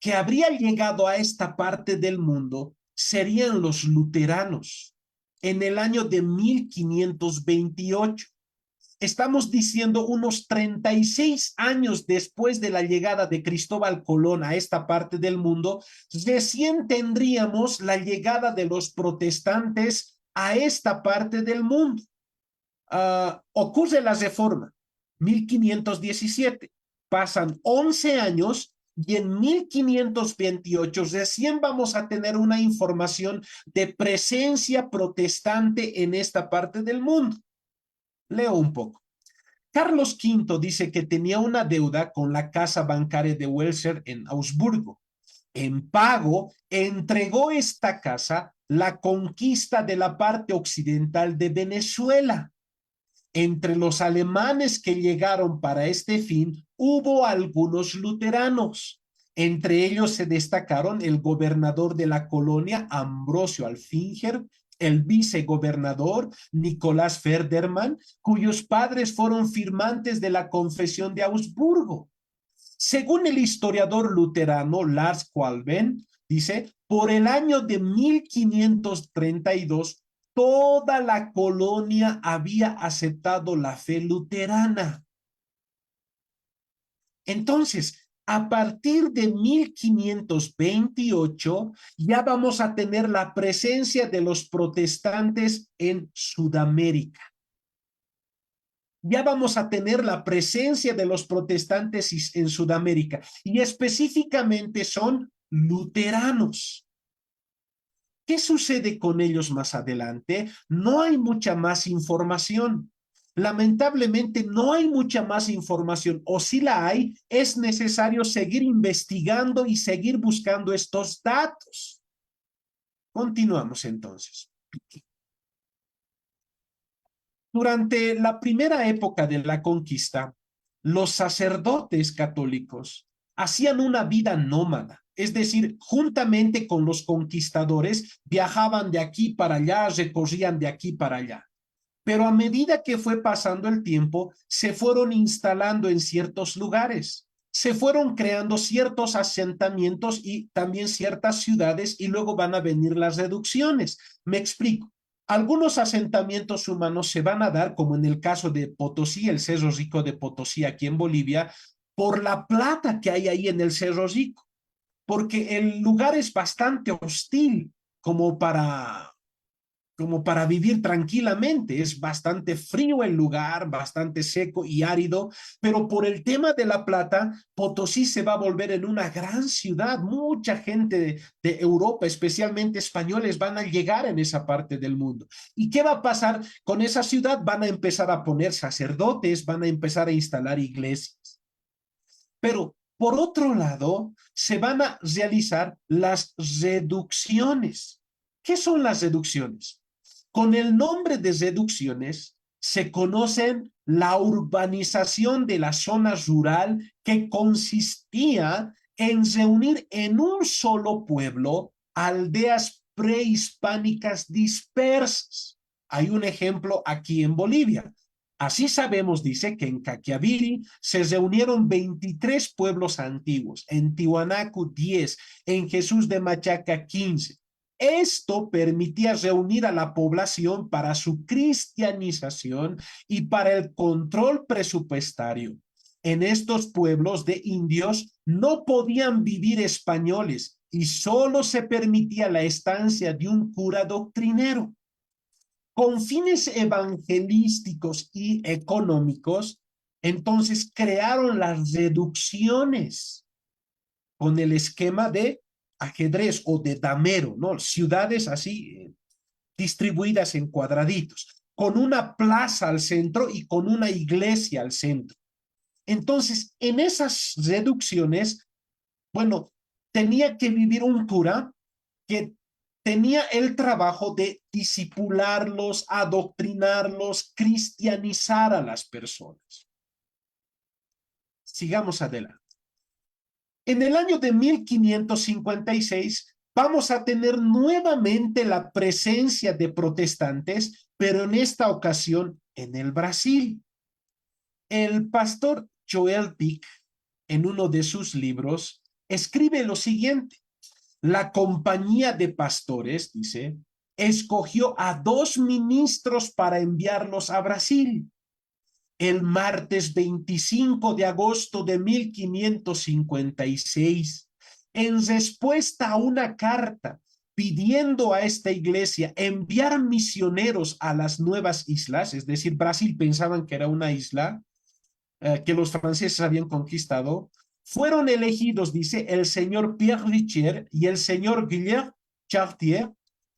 que habría llegado a esta parte del mundo serían los luteranos en el año de 1528. Estamos diciendo unos 36 años después de la llegada de Cristóbal Colón a esta parte del mundo, recién tendríamos la llegada de los protestantes a esta parte del mundo. Ocurre la Reforma, 1517. Pasan 11 años y en 1528 recién vamos a tener una información de presencia protestante en esta parte del mundo. Leo un poco. Carlos V dice que tenía una deuda con la casa bancaria de Welser en Augsburgo. En pago, entregó esta casa la conquista de la parte occidental de Venezuela. Entre los alemanes que llegaron para este fin, hubo algunos luteranos. Entre ellos se destacaron el gobernador de la colonia, Ambrosio Alfinger, el vicegobernador Nicolás Ferderman, cuyos padres fueron firmantes de la Confesión de Augsburgo. Según el historiador luterano Lars Qualben, dice, por el año de 1532, toda la colonia había aceptado la fe luterana. Entonces, a partir de 1528 ya vamos a tener la presencia de los protestantes en Sudamérica. Ya vamos a tener la presencia de los protestantes en Sudamérica y específicamente son luteranos. ¿Qué sucede con ellos más adelante? No hay mucha más información. Lamentablemente no hay mucha más información, o si la hay, es necesario seguir investigando y seguir buscando estos datos. Continuamos entonces. Durante la primera época de la conquista, los sacerdotes católicos hacían una vida nómada, es decir, juntamente con los conquistadores, viajaban de aquí para allá, recorrían de aquí para allá. Pero a medida que fue pasando el tiempo, se fueron instalando en ciertos lugares, se fueron creando ciertos asentamientos y también ciertas ciudades, y luego van a venir las reducciones. Me explico. Algunos asentamientos humanos se van a dar, como en el caso de Potosí, el Cerro Rico de Potosí, aquí en Bolivia, por la plata que hay ahí en el Cerro Rico, porque el lugar es bastante hostil como para vivir tranquilamente. Es bastante frío el lugar, bastante seco y árido, pero por el tema de la plata, Potosí se va a volver en una gran ciudad. Mucha gente de Europa, especialmente españoles, van a llegar en esa parte del mundo. ¿Y qué va a pasar con esa ciudad? Van a empezar a poner sacerdotes, van a empezar a instalar iglesias. Pero por otro lado, se van a realizar las reducciones. ¿Qué son las reducciones? Con el nombre de reducciones se conocen la urbanización de la zona rural, que consistía en reunir en un solo pueblo aldeas prehispánicas dispersas. Hay un ejemplo aquí en Bolivia. Así sabemos, dice, que en Caquiaviri se reunieron 23 pueblos antiguos, en Tiwanaku 10, en Jesús de Machaca 15. Esto permitía reunir a la población para su cristianización y para el control presupuestario. En estos pueblos de indios no podían vivir españoles y solo se permitía la estancia de un cura doctrinero. Con fines evangelísticos y económicos, entonces crearon las reducciones con el esquema de ajedrez o de damero, ¿no? Ciudades así distribuidas en cuadraditos, con una plaza al centro y con una iglesia al centro. Entonces, en esas reducciones, bueno, tenía que vivir un cura que tenía el trabajo de discipularlos, adoctrinarlos, cristianizar a las personas. Sigamos adelante. En el año de 1556 vamos a tener nuevamente la presencia de protestantes, pero en esta ocasión en el Brasil. El pastor Joel Pick, en uno de sus libros, escribe lo siguiente: la compañía de pastores, dice, escogió a 2 ministros para enviarlos a Brasil. El martes 25 de agosto de 1556, en respuesta a una carta pidiendo a esta iglesia enviar misioneros a las nuevas islas, es decir, Brasil pensaban que era una isla que los franceses habían conquistado, fueron elegidos, dice, el señor Pierre Richer y el señor Guillermo Chartier,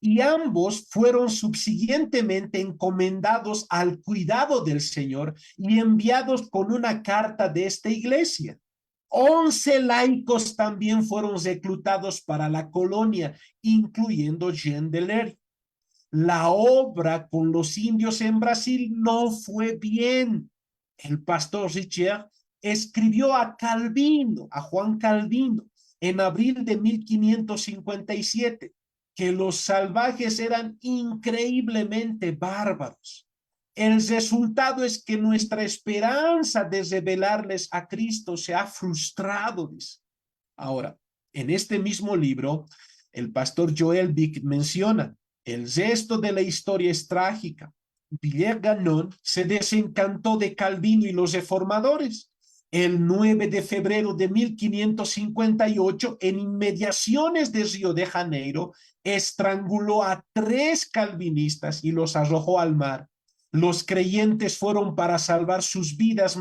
y ambos fueron subsiguientemente encomendados al cuidado del Señor y enviados con una carta de esta iglesia. 11 laicos también fueron reclutados para la colonia, incluyendo Jean Deler. La obra con los indios en Brasil no fue bien. El pastor Richer escribió a Calvino, a Juan Calvino, en abril de 1557, que los salvajes eran increíblemente bárbaros. El resultado es que nuestra esperanza de revelarles a Cristo se ha frustrado, dice. Ahora, en este mismo libro, el pastor Joel Vick menciona: el resto de la historia es trágica. Villiers Gannon se desencantó de Calvino y los reformadores. El 9 de febrero de 1558, en inmediaciones de Río de Janeiro, estranguló a 3 calvinistas y los arrojó al mar. Los creyentes fueron para salvar sus vidas,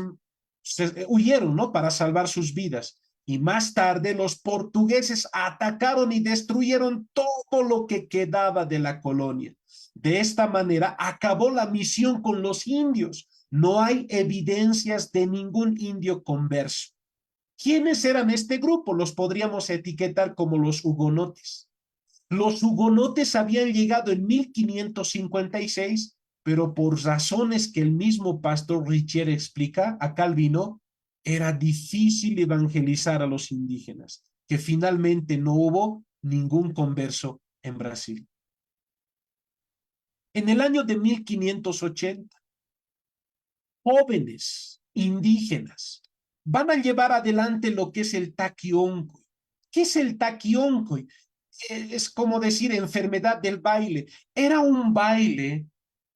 huyeron, ¿no? Para salvar sus vidas. y más tarde los portugueses atacaron y destruyeron todo lo que quedaba de la colonia. De esta manera acabó la misión con los indios. No hay evidencias de ningún indio converso. ¿Quiénes eran este grupo? Los podríamos etiquetar como los hugonotes. Los hugonotes habían llegado en 1556, pero por razones que el mismo pastor Richier explica a Calvino, era difícil evangelizar a los indígenas, que finalmente no hubo ningún converso en Brasil. En el año de 1580, jóvenes indígenas van a llevar adelante lo que es el taquioncoy. ¿Qué es el taquioncoy? Es como decir enfermedad del baile. Era un baile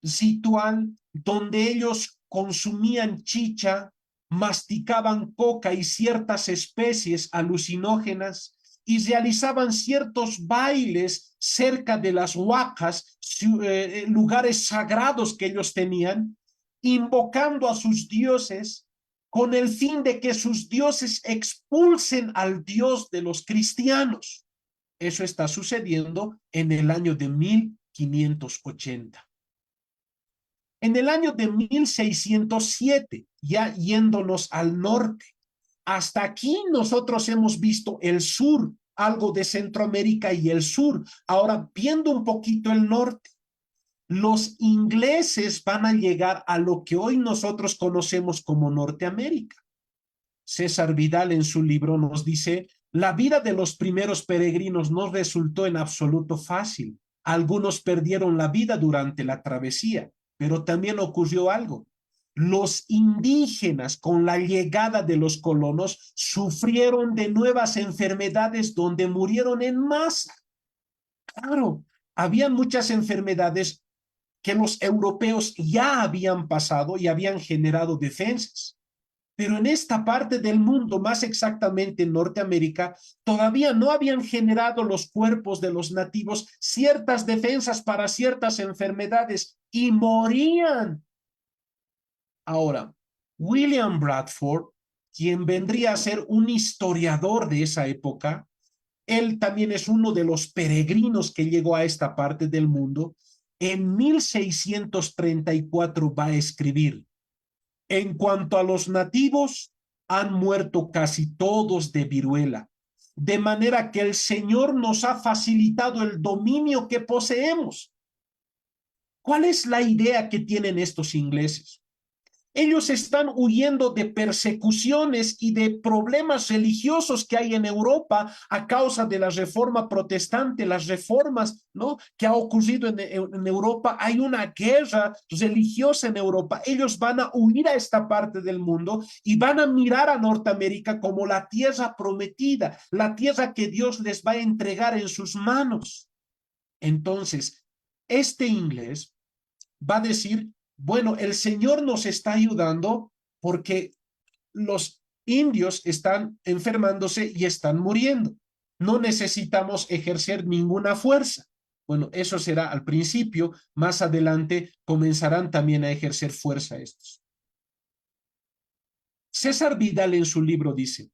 ritual donde ellos consumían chicha, masticaban coca y ciertas especies alucinógenas y realizaban ciertos bailes cerca de las huacas, lugares sagrados que ellos tenían, invocando a sus dioses con el fin de que sus dioses expulsen al Dios de los cristianos. Eso está sucediendo en el año de 1580. En el año de 1607, ya yéndonos al norte, hasta aquí nosotros hemos visto el sur, algo de Centroamérica y el sur. Ahora, viendo un poquito el norte, los ingleses van a llegar a lo que hoy nosotros conocemos como Norteamérica. César Vidal en su libro nos dice: la vida de los primeros peregrinos no resultó en absoluto fácil. Algunos perdieron la vida durante la travesía, pero también ocurrió algo. Los indígenas, con la llegada de los colonos, sufrieron de nuevas enfermedades donde murieron en masa. Claro, había muchas enfermedades que los europeos ya habían pasado y habían generado defensas. Pero en esta parte del mundo, más exactamente en Norteamérica, todavía no habían generado los cuerpos de los nativos ciertas defensas para ciertas enfermedades y morían. Ahora, William Bradford, quien vendría a ser un historiador de esa época, él también es uno de los peregrinos que llegó a esta parte del mundo. En 1634 va a escribir: en cuanto a los nativos, han muerto casi todos de viruela, de manera que el Señor nos ha facilitado el dominio que poseemos. ¿Cuál es la idea que tienen estos ingleses? Ellos están huyendo de persecuciones y de problemas religiosos que hay en Europa a causa de la reforma protestante, las reformas, ¿no?, que ha ocurrido en Europa. Hay una guerra religiosa en Europa. Ellos van a huir a esta parte del mundo y van a mirar a Norteamérica como la tierra prometida, la tierra que Dios les va a entregar en sus manos. Entonces, este inglés va a decir: bueno, el Señor nos está ayudando porque los indios están enfermándose y están muriendo. No necesitamos ejercer ninguna fuerza. Bueno, eso será al principio. Más adelante comenzarán también a ejercer fuerza estos. César Vidal en su libro dice: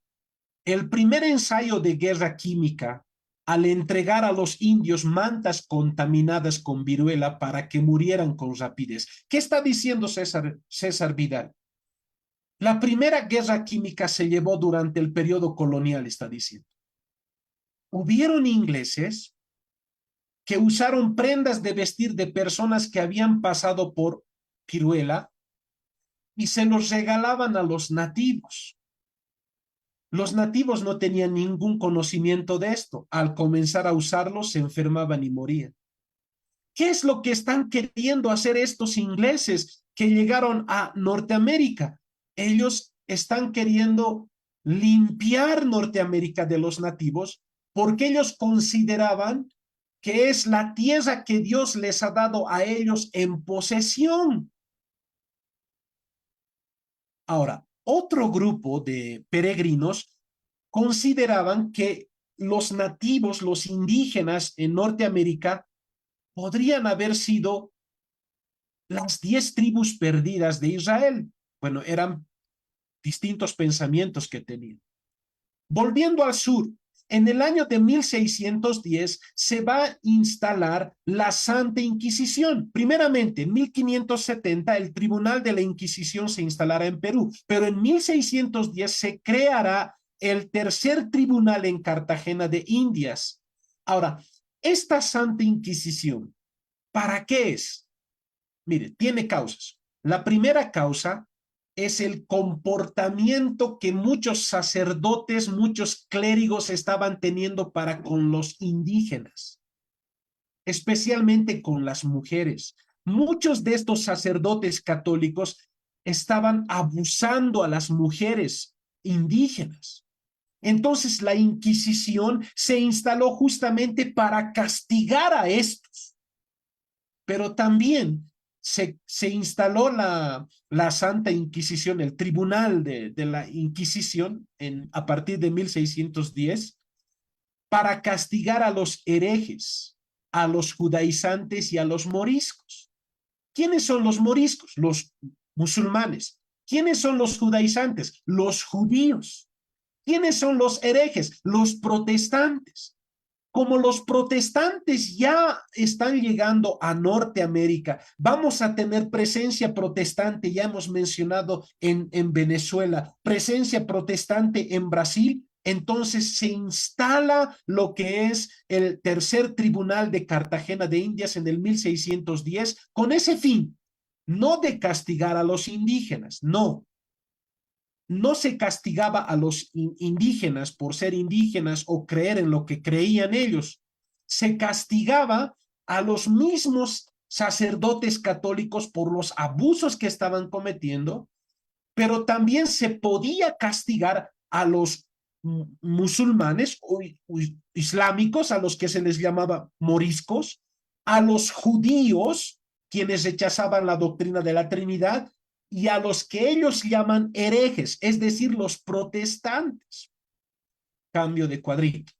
el primer ensayo de guerra química, al entregar a los indios mantas contaminadas con viruela para que murieran con rapidez. ¿Qué está diciendo César Vidal? La primera guerra química se llevó durante el periodo colonial, está diciendo. Hubieron ingleses que usaron prendas de vestir de personas que habían pasado por viruela y se los regalaban a los nativos. Los nativos no tenían ningún conocimiento de esto. Al comenzar a usarlos, se enfermaban y morían. ¿Qué es lo que están queriendo hacer estos ingleses que llegaron a Norteamérica? Ellos están queriendo limpiar Norteamérica de los nativos porque ellos consideraban que es la tierra que Dios les ha dado a ellos en posesión. Ahora, otro grupo de peregrinos consideraban que los nativos, los indígenas en Norteamérica, podrían haber sido las 10 tribus perdidas de Israel. Bueno, eran distintos pensamientos que tenían. Volviendo al sur, en el año de 1610 se va a instalar la Santa Inquisición. Primeramente, en 1570 el Tribunal de la Inquisición se instalará en Perú, pero en 1610 se creará el tercer tribunal en Cartagena de Indias. Ahora, esta Santa Inquisición, ¿para qué es? Mire, tiene causas. La primera causa es el comportamiento que muchos sacerdotes, muchos clérigos estaban teniendo para con los indígenas, especialmente con las mujeres. Muchos de estos sacerdotes católicos estaban abusando a las mujeres indígenas. Entonces la Inquisición se instaló justamente para castigar a estos, pero también se instaló la Santa Inquisición, el Tribunal de la Inquisición a partir de 1610 para castigar a los herejes, a los judaizantes y a los moriscos. ¿Quiénes son los moriscos? Los musulmanes. ¿Quiénes son los judaizantes? Los judíos. ¿Quiénes son los herejes? Los protestantes. Como los protestantes ya están llegando a Norteamérica, vamos a tener presencia protestante, ya hemos mencionado en Venezuela, presencia protestante en Brasil, entonces se instala lo que es el tercer tribunal de Cartagena de Indias en el 1610 con ese fin, no de castigar a los indígenas, no se castigaba a los indígenas por ser indígenas o creer en lo que creían ellos. Se castigaba a los mismos sacerdotes católicos por los abusos que estaban cometiendo, pero también se podía castigar a los musulmanes o islámicos, a los que se les llamaba moriscos, a los judíos, quienes rechazaban la doctrina de la Trinidad, y a los que ellos llaman herejes, es decir, los protestantes. Cambio de cuadrito.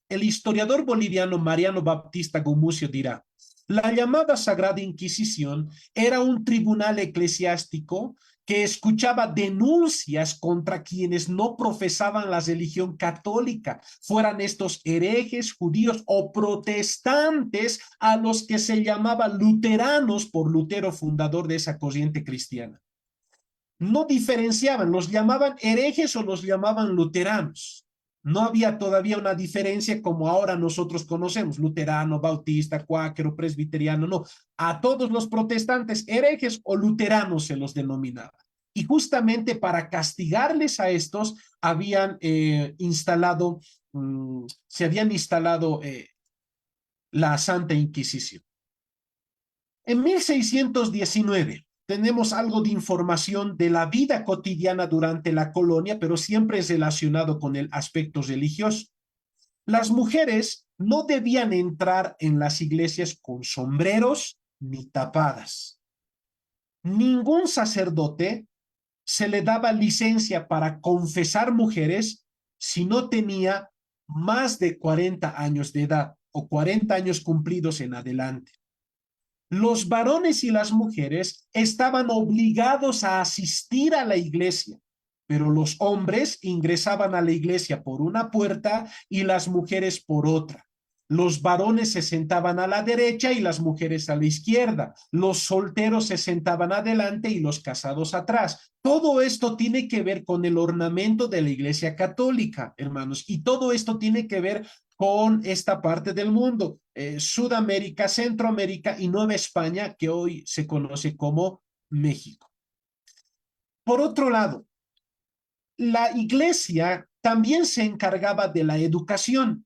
El historiador boliviano Mariano Baptista Gumucio dirá, la llamada Sagrada Inquisición era un tribunal eclesiástico que escuchaba denuncias contra quienes no profesaban la religión católica, fueran estos herejes, judíos o protestantes, a los que se llamaba luteranos por Lutero, fundador de esa corriente cristiana. No diferenciaban, los llamaban herejes o los llamaban luteranos. No había todavía una diferencia como ahora nosotros conocemos, luterano, bautista, cuáquero, presbiteriano, no. A todos los protestantes, herejes o luteranos se los denominaba. Y justamente para castigarles a estos, se habían instalado la Santa Inquisición. En 1619 tenemos algo de información de la vida cotidiana durante la colonia, pero siempre es relacionado con el aspecto religioso. Las mujeres no debían entrar en las iglesias con sombreros ni tapadas. Ningún sacerdote se le daba licencia para confesar mujeres si no tenía más de 40 años de edad o 40 años cumplidos en adelante. Los varones y las mujeres estaban obligados a asistir a la iglesia, pero los hombres ingresaban a la iglesia por una puerta y las mujeres por otra. Los varones se sentaban a la derecha y las mujeres a la izquierda. Los solteros se sentaban adelante y los casados atrás. Todo esto tiene que ver con el ornamento de la Iglesia Católica, hermanos, y todo esto tiene que ver con esta parte del mundo, Sudamérica, Centroamérica y Nueva España, que hoy se conoce como México. Por otro lado, la iglesia también se encargaba de la educación.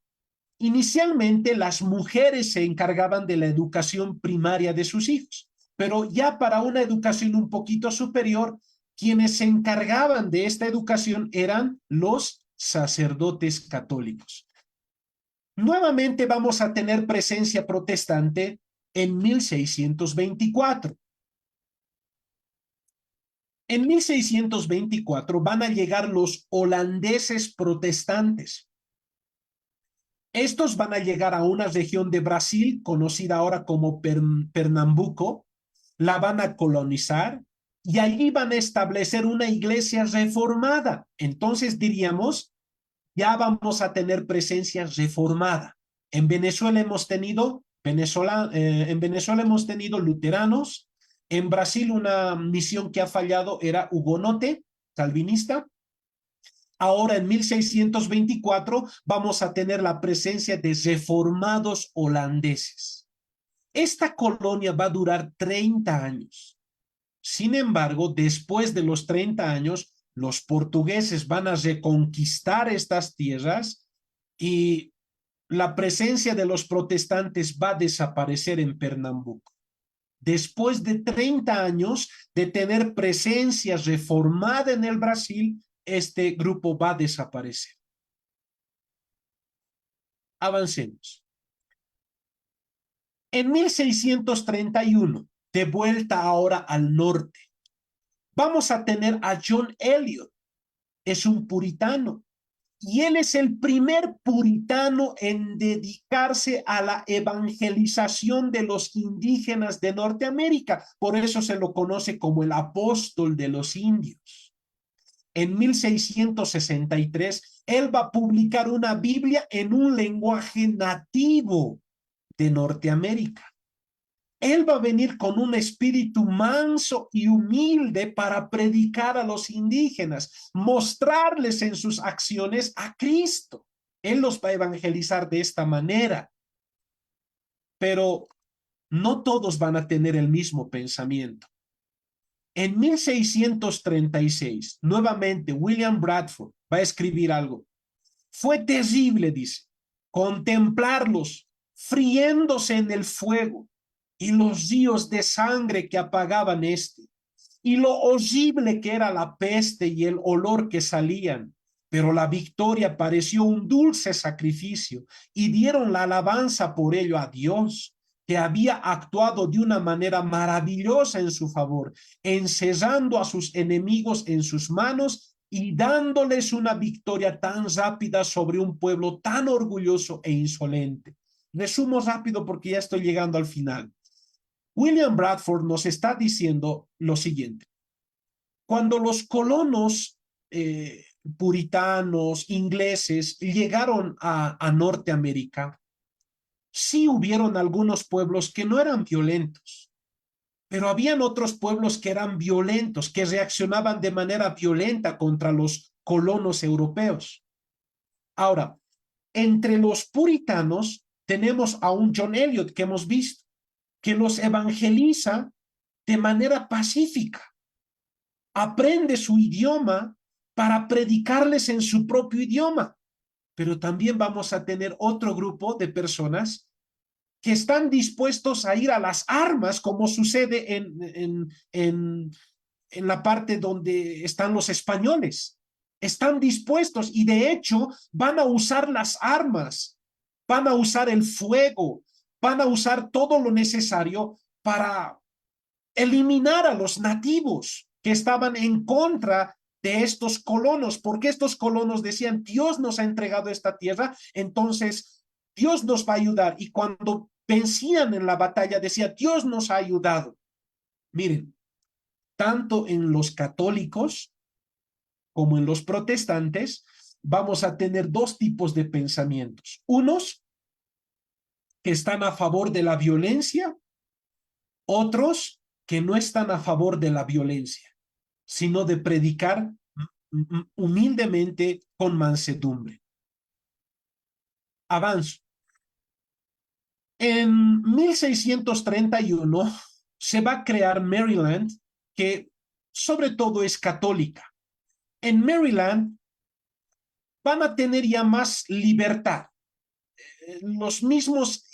Inicialmente las mujeres se encargaban de la educación primaria de sus hijos, pero ya para una educación un poquito superior, quienes se encargaban de esta educación eran los sacerdotes católicos. Nuevamente vamos a tener presencia protestante en 1624. En 1624 van a llegar los holandeses protestantes. Estos van a llegar a una región de Brasil conocida ahora como Pernambuco, la van a colonizar y allí van a establecer una iglesia reformada. Entonces diríamos ya vamos a tener presencia reformada. En Venezuela hemos tenido, en Venezuela hemos tenido luteranos. En Brasil una misión que ha fallado era hugonote, calvinista. Ahora en 1624 vamos a tener la presencia de reformados holandeses. Esta colonia va a durar 30 años. Sin embargo, después de los 30 años, los portugueses van a reconquistar estas tierras y la presencia de los protestantes va a desaparecer en Pernambuco. Después de 30 años de tener presencia reformada en el Brasil, este grupo va a desaparecer. Avancemos. En 1631, de vuelta ahora al norte, vamos a tener a John Eliot. Es un puritano y él es el primer puritano en dedicarse a la evangelización de los indígenas de Norteamérica. Por eso se lo conoce como el apóstol de los indios. En 1663, él va a publicar una Biblia en un lenguaje nativo de Norteamérica. Él va a venir con un espíritu manso y humilde para predicar a los indígenas, mostrarles en sus acciones a Cristo. Él los va a evangelizar de esta manera. Pero no todos van a tener el mismo pensamiento. En 1636, nuevamente William Bradford va a escribir algo. Fue terrible, dice, contemplarlos friéndose en el fuego y los ríos de sangre que apagaban y lo horrible que era la peste y el olor que salían. Pero la victoria pareció un dulce sacrificio y dieron la alabanza por ello a Dios, que había actuado de una manera maravillosa en su favor, encerrando a sus enemigos en sus manos y dándoles una victoria tan rápida sobre un pueblo tan orgulloso e insolente. Resumo rápido porque ya estoy llegando al final. William Bradford nos está diciendo lo siguiente. Cuando los colonos puritanos, ingleses, llegaron a Norteamérica, sí hubieron algunos pueblos que no eran violentos, pero habían otros pueblos que eran violentos, que reaccionaban de manera violenta contra los colonos europeos. Ahora, entre los puritanos tenemos a un John Eliot que hemos visto, que los evangeliza de manera pacífica. Aprende su idioma para predicarles en su propio idioma. Pero también vamos a tener otro grupo de personas que están dispuestos a ir a las armas, como sucede en la parte donde están los españoles. Están dispuestos y de hecho van a usar las armas, van a usar el fuego, van a usar todo lo necesario para eliminar a los nativos que estaban en contra de estos colonos, porque estos colonos decían, Dios nos ha entregado esta tierra, entonces Dios nos va a ayudar. Y cuando vencían en la batalla, decía, Dios nos ha ayudado. Miren, tanto en los católicos como en los protestantes, vamos a tener dos tipos de pensamientos. Unos que están a favor de la violencia, otros que no están a favor de la violencia, sino de predicar humildemente con mansedumbre. Avanzo. En 1631 se va a crear Maryland, que sobre todo es católica. En Maryland van a tener ya más libertad. Los mismos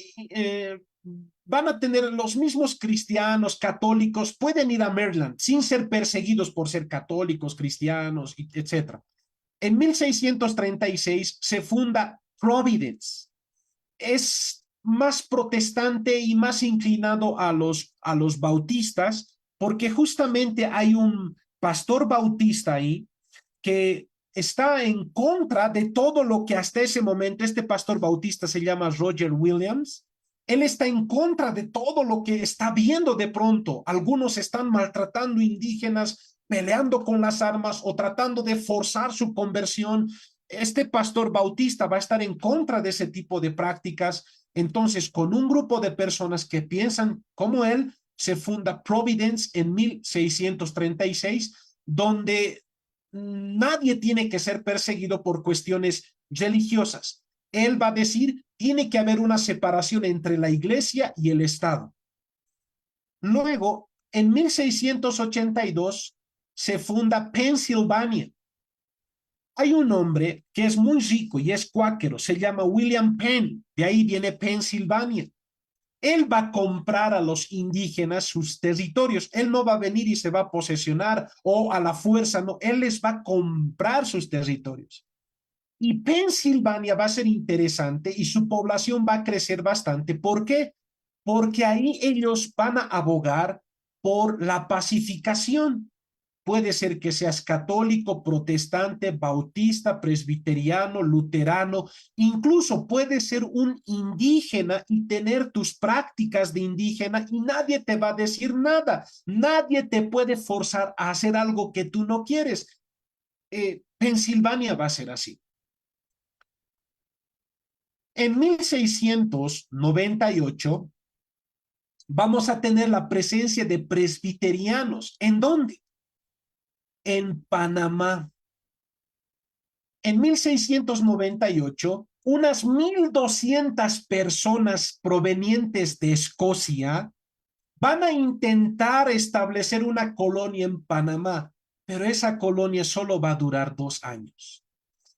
van a tener los mismos cristianos, católicos, pueden ir a Maryland sin ser perseguidos por ser católicos, cristianos, etc. En 1636 se funda Providence. Es más protestante y más inclinado a los bautistas, porque justamente hay un pastor bautista ahí que está en contra de todo lo que hasta ese momento, este pastor bautista se llama Roger Williams. Él está en contra de todo lo que está viendo de pronto. Algunos están maltratando indígenas, peleando con las armas o tratando de forzar su conversión. este pastor bautista va a estar en contra de ese tipo de prácticas. Entonces, con un grupo de personas que piensan como él, se funda Providence en 1636, donde nadie tiene que ser perseguido por cuestiones religiosas. Él va a decir, tiene que haber una separación entre la iglesia y el Estado. Luego, en 1682, se funda Pensilvania. Hay un hombre que es muy rico y es cuáquero, se llama William Penn, de ahí viene Pensilvania. Él va a comprar a los indígenas sus territorios. Él no va a venir y se va a posesionar o a la fuerza, no, él les va a comprar sus territorios. Y Pensilvania va a ser interesante y su población va a crecer bastante. ¿Por qué? Porque ahí ellos van a abogar por la pacificación. Puede ser que seas católico, protestante, bautista, presbiteriano, luterano, incluso puedes ser un indígena y tener tus prácticas de indígena y nadie te va a decir nada. Nadie te puede forzar a hacer algo que tú no quieres. Pensilvania va a ser así. En 1698 vamos a tener la presencia de presbiterianos. ¿En dónde? En Panamá. En 1698, unas 1,200 personas provenientes de Escocia van a intentar establecer una colonia en Panamá, pero esa colonia solo va a durar 2 años.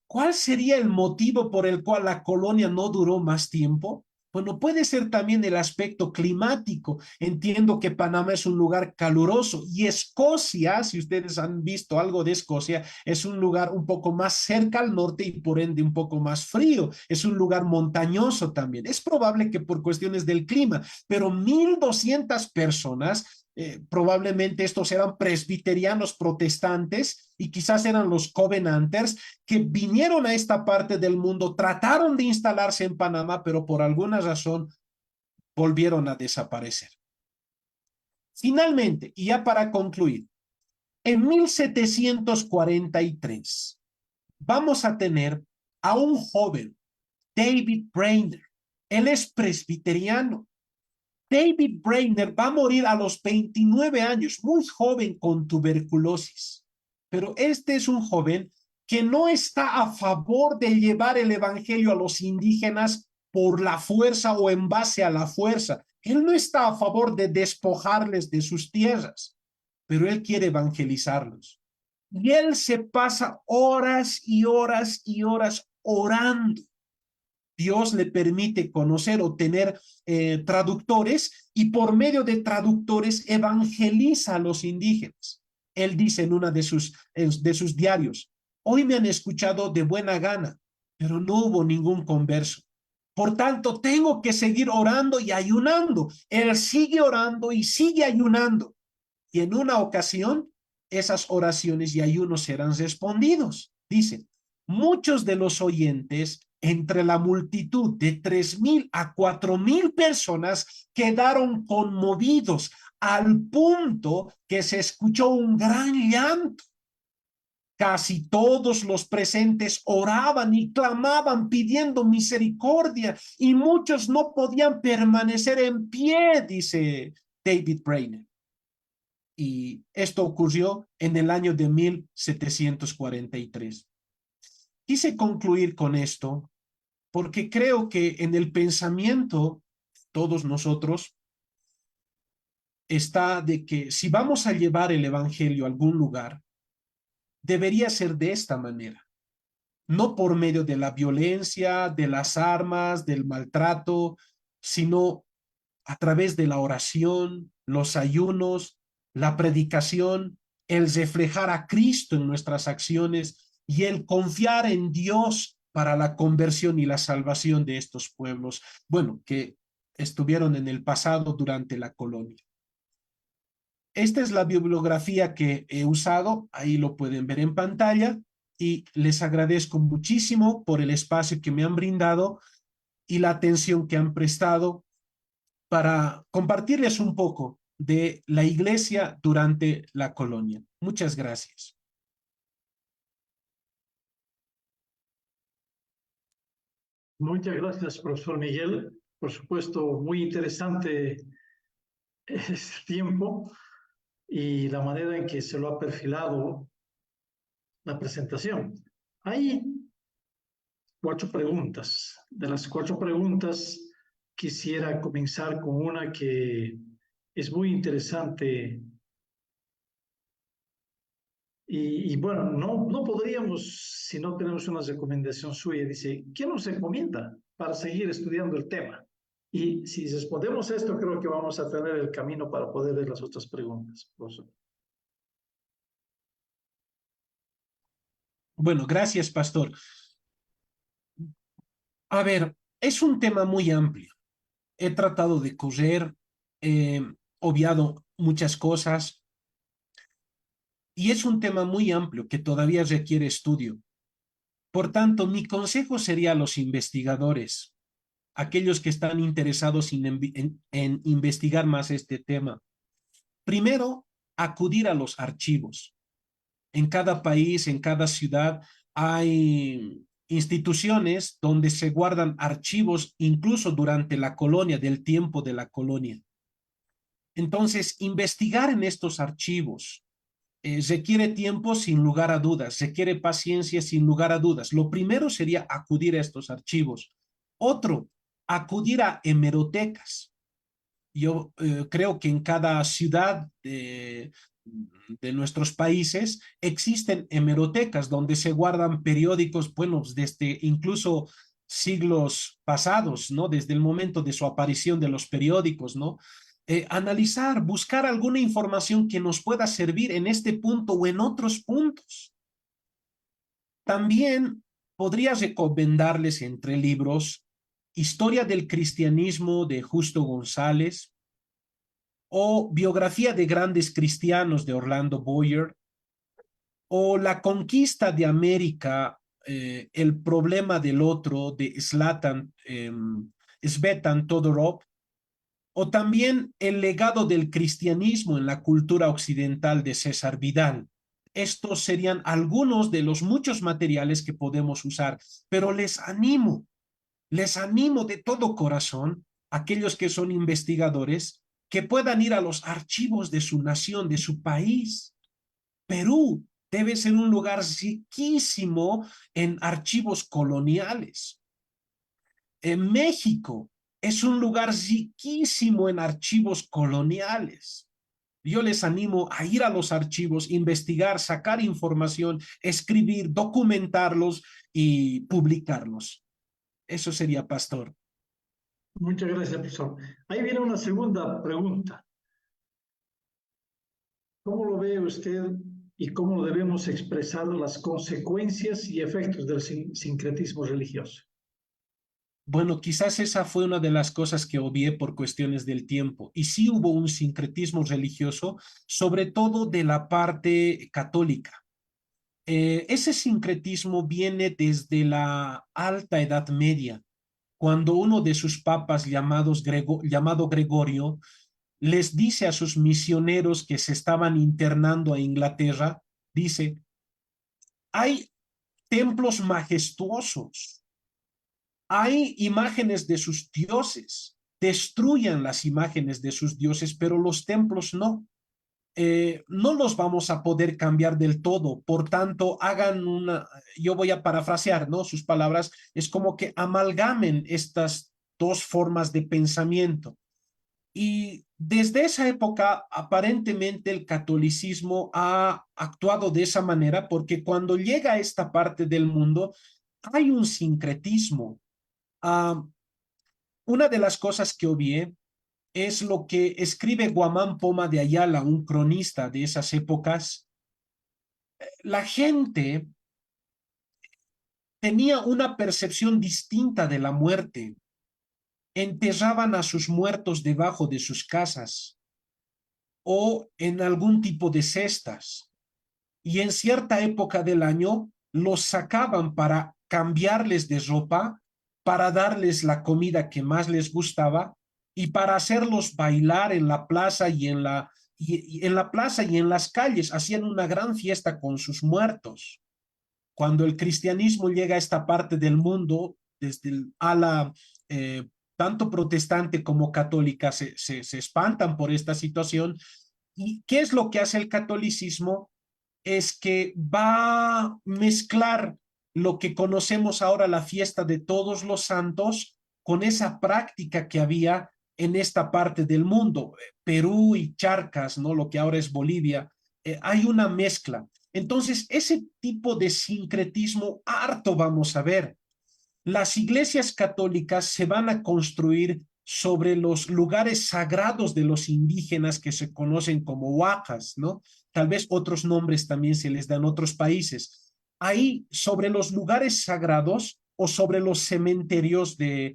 ¿Cuál sería el motivo por el cual la colonia no duró más tiempo? Bueno, puede ser también el aspecto climático. Entiendo que Panamá es un lugar caluroso y Escocia, si ustedes han visto algo de Escocia, es un lugar un poco más cerca al norte y por ende un poco más frío. Es un lugar montañoso también. Es probable que por cuestiones del clima, pero 1,200 personas, probablemente estos eran presbiterianos protestantes y quizás eran los Covenanters que vinieron a esta parte del mundo, trataron de instalarse en Panamá, pero por alguna razón volvieron a desaparecer. Finalmente, y ya para concluir, en 1743 vamos a tener a un joven, David Brainerd. Él es presbiteriano. David Brainerd va a morir a los 29 años, muy joven, con tuberculosis. Pero este es un joven que no está a favor de llevar el evangelio a los indígenas por la fuerza o en base a la fuerza. Él no está a favor de despojarles de sus tierras, pero él quiere evangelizarlos. Y él se pasa horas y horas y horas orando. Dios le permite conocer o tener traductores y por medio de traductores evangeliza a los indígenas. Él dice en una de sus diarios, hoy me han escuchado de buena gana, pero no hubo ningún converso. Por tanto, tengo que seguir orando y ayunando. Él sigue orando y sigue ayunando. Y en una ocasión, esas oraciones y ayunos serán respondidos. Dice, muchos de los oyentes entre la multitud de 3,000 a 4,000 personas quedaron conmovidos al punto que se escuchó un gran llanto. Casi todos los presentes oraban y clamaban pidiendo misericordia y muchos no podían permanecer en pie, dice David Brainerd. Y esto ocurrió en el año de 1743. Quise concluir con esto porque creo que en el pensamiento de todos nosotros está de que si vamos a llevar el evangelio a algún lugar, debería ser de esta manera, no por medio de la violencia, de las armas, del maltrato, sino a través de la oración, los ayunos, la predicación, el reflejar a Cristo en nuestras acciones y el confiar en Dios para la conversión y la salvación de estos pueblos, bueno, que estuvieron en el pasado durante la colonia. Esta es la bibliografía que he usado, ahí lo pueden ver en pantalla y les agradezco muchísimo por el espacio que me han brindado y la atención que han prestado para compartirles un poco de la iglesia durante la colonia. Muchas gracias. Muchas gracias, profesor Miguel. Por supuesto, muy interesante este tiempo y la manera en que se lo ha perfilado la presentación. Hay 4 preguntas. De las 4 preguntas, quisiera comenzar con una que es muy interesante y bueno, no podríamos, si no tenemos una recomendación suya, dice, ¿qué nos recomienda para seguir estudiando el tema? Y si respondemos esto, creo que vamos a tener el camino para poder ver las otras preguntas, profesor. Bueno, gracias, pastor. A ver, es un tema muy amplio. He tratado de correr, obviado muchas cosas y es un tema muy amplio que todavía requiere estudio. Por tanto, mi consejo sería a los investigadores, aquellos que están interesados en investigar más este tema. Primero, acudir a los archivos. En cada país, en cada ciudad, hay instituciones donde se guardan archivos incluso durante la colonia, del tiempo de la colonia. Entonces, investigar en estos archivos requiere tiempo sin lugar a dudas, requiere paciencia sin lugar a dudas. Lo primero sería acudir a estos archivos. Otro, acudir a hemerotecas. Yo creo que en cada ciudad de nuestros países existen hemerotecas donde se guardan periódicos, bueno, desde incluso siglos pasados, ¿no? Desde el momento de su aparición de los periódicos, ¿no? Analizar, buscar alguna información que nos pueda servir en este punto o en otros puntos. También podría recomendarles entre libros Historia del Cristianismo de Justo González o Biografía de Grandes Cristianos de Orlando Boyer o La Conquista de América, El Problema del Otro de Svetan Todorov, o también El legado del cristianismo en la cultura occidental de César Vidal. Estos serían algunos de los muchos materiales que podemos usar, pero les animo de todo corazón, aquellos que son investigadores, que puedan ir a los archivos de su nación, de su país. Perú debe ser un lugar riquísimo en archivos coloniales. En México es un lugar riquísimo en archivos coloniales. Yo les animo a ir a los archivos, investigar, sacar información, escribir, documentarlos y publicarlos. Eso sería, pastor. Muchas gracias, profesor. Ahí viene una segunda pregunta. ¿Cómo lo ve usted y cómo debemos expresar las consecuencias y efectos del sincretismo religioso? Bueno, quizás esa fue una de las cosas que obvié por cuestiones del tiempo. Y sí hubo un sincretismo religioso, sobre todo de la parte católica. Ese sincretismo viene desde la Alta Edad Media, cuando uno de sus papas llamado Gregorio les dice a sus misioneros que se estaban internando a Inglaterra, dice, hay templos majestuosos, hay imágenes de sus dioses, destruyan las imágenes de sus dioses, pero los templos no. No los vamos a poder cambiar del todo, por tanto, hagan yo voy a parafrasear, ¿no? Sus palabras, es como que amalgamen estas dos formas de pensamiento. Y desde esa época, aparentemente el catolicismo ha actuado de esa manera porque cuando llega a esta parte del mundo, hay un sincretismo. Uh, una de las cosas que obvié es lo que escribe Guamán Poma de Ayala, un cronista de esas épocas. La gente tenía una percepción distinta de la muerte. Enterraban a sus muertos debajo de sus casas o en algún tipo de cestas. Y en cierta época del año los sacaban para cambiarles de ropa, para darles la comida que más les gustaba y para hacerlos bailar en la plaza y en la plaza y en las calles. Hacían una gran fiesta con sus muertos. Cuando el cristianismo llega a esta parte del mundo, desde el ala tanto protestante como católica se espantan por esta situación. ¿Y qué es lo que hace el catolicismo? Es que va a mezclar lo que conocemos ahora, la fiesta de todos los santos, con esa práctica que había en esta parte del mundo, Perú y Charcas, ¿no? Lo que ahora es Bolivia, hay una mezcla. Entonces, ese tipo de sincretismo harto vamos a ver. Las iglesias católicas se van a construir sobre los lugares sagrados de los indígenas que se conocen como huacas, ¿no? Tal vez otros nombres también se les dan a otros países. Ahí, sobre los lugares sagrados o sobre los cementerios de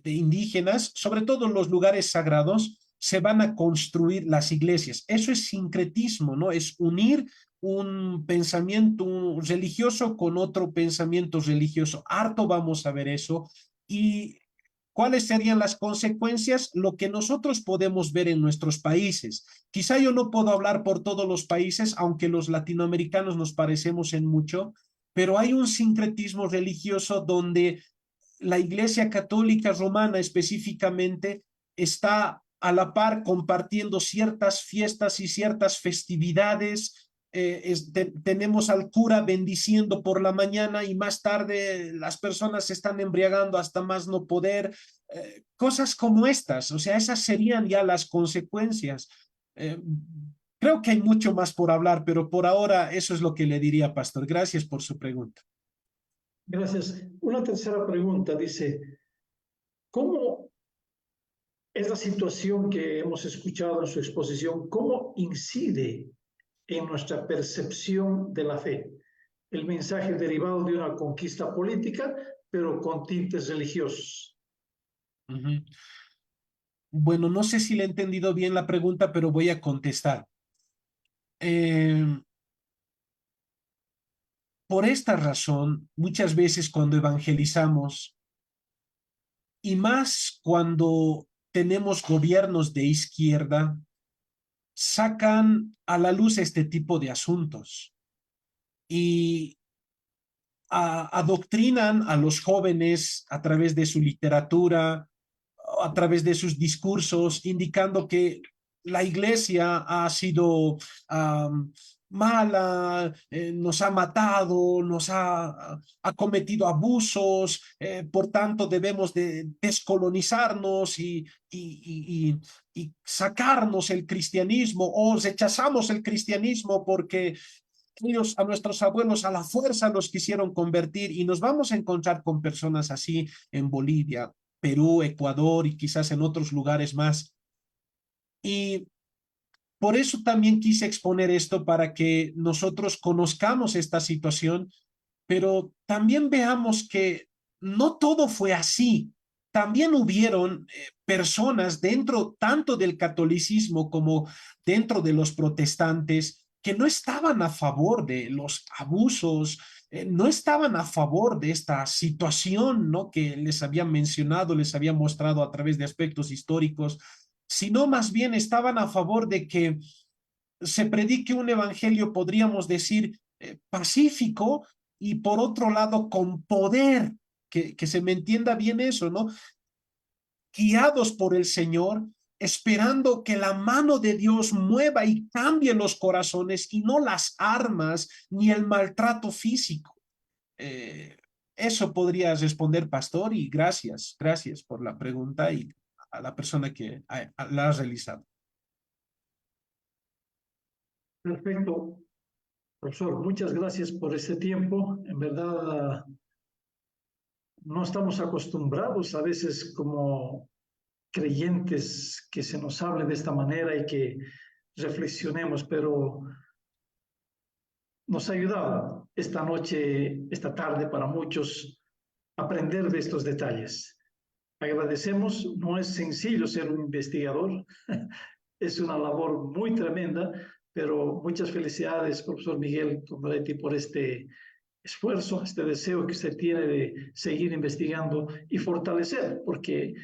indígenas, sobre todo en los lugares sagrados, se van a construir las iglesias. Eso es sincretismo, ¿no? Es unir un pensamiento religioso con otro pensamiento religioso. Harto vamos a ver eso. ¿Y cuáles serían las consecuencias? Lo que nosotros podemos ver en nuestros países. Quizá yo no puedo hablar por todos los países, aunque los latinoamericanos nos parecemos en mucho, pero hay un sincretismo religioso donde la Iglesia Católica Romana específicamente está a la par compartiendo ciertas fiestas y ciertas festividades. Tenemos al cura bendiciendo por la mañana y más tarde las personas se están embriagando hasta más no poder. Cosas como estas, o sea, esas serían ya las consecuencias. Eh, Creo que hay mucho más por hablar, pero por ahora eso es lo que le diría, Pastor. Gracias por su pregunta. Gracias. Una tercera pregunta dice, ¿cómo es la situación que hemos escuchado en su exposición? ¿Cómo incide en nuestra percepción de la fe? El mensaje derivado de una conquista política, pero con tintes religiosos. Ujú. Bueno, no sé si le he entendido bien la pregunta, pero voy a contestar. Eh, por esta razón, muchas veces cuando evangelizamos, y más cuando tenemos gobiernos de izquierda, sacan a la luz este tipo de asuntos y adoctrinan a los jóvenes a través de su literatura, a través de sus discursos, indicando que la iglesia ha sido mala, nos ha matado, ha cometido abusos, por tanto debemos de descolonizarnos y sacarnos el cristianismo o rechazamos el cristianismo porque ellos a nuestros abuelos a la fuerza los quisieron convertir y nos vamos a encontrar con personas así en Bolivia, Perú, Ecuador y quizás en otros lugares más. Y por eso también quise exponer esto para que nosotros conozcamos esta situación, pero también veamos que no todo fue así. También hubieron personas dentro tanto del catolicismo como dentro de los protestantes que no estaban a favor de los abusos, no estaban a favor de esta situación, ¿no? Que les había mencionado, les había mostrado a través de aspectos históricos, sino más bien estaban a favor de que se predique un evangelio, podríamos decir, pacífico y por otro lado con poder, que se me entienda bien eso, ¿no? Guiados por el Señor, esperando que la mano de Dios mueva y cambie los corazones y no las armas ni el maltrato físico. Eh, Eso podría responder, pastor, y gracias por la pregunta y a la persona que la ha realizado. Perfecto, profesor. Muchas gracias por este tiempo. En verdad, no estamos acostumbrados a veces como creyentes que se nos hable de esta manera y que reflexionemos, pero nos ha ayudado esta noche, esta tarde para muchos aprender de estos detalles. Agradecemos, no es sencillo ser un investigador, es una labor muy tremenda, pero muchas felicidades, profesor Miguel Tomoretti, por este esfuerzo, este deseo que usted tiene de seguir investigando y fortalecer, porque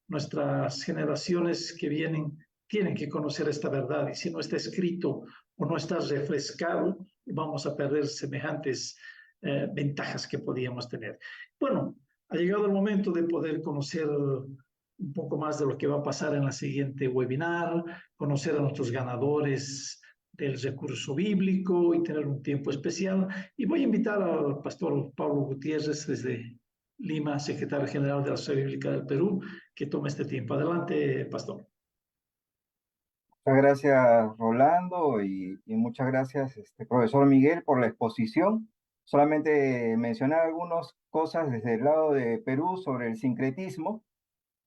nuestras generaciones que vienen tienen que conocer esta verdad y si no está escrito o no está refrescado, vamos a perder semejantes ventajas que podíamos tener. Bueno, Ha llegado el momento de poder conocer un poco más de lo que va a pasar en la siguiente webinar, conocer a nuestros ganadores del recurso bíblico y tener un tiempo especial. Y voy a invitar al pastor Pablo Gutiérrez desde Lima, secretario general de la Sociedad Bíblica del Perú, que tome este tiempo. Adelante, pastor. Muchas gracias, Rolando, y muchas gracias, profesor Miguel, por la exposición. Solamente mencionar algunas cosas desde el lado de Perú sobre el sincretismo.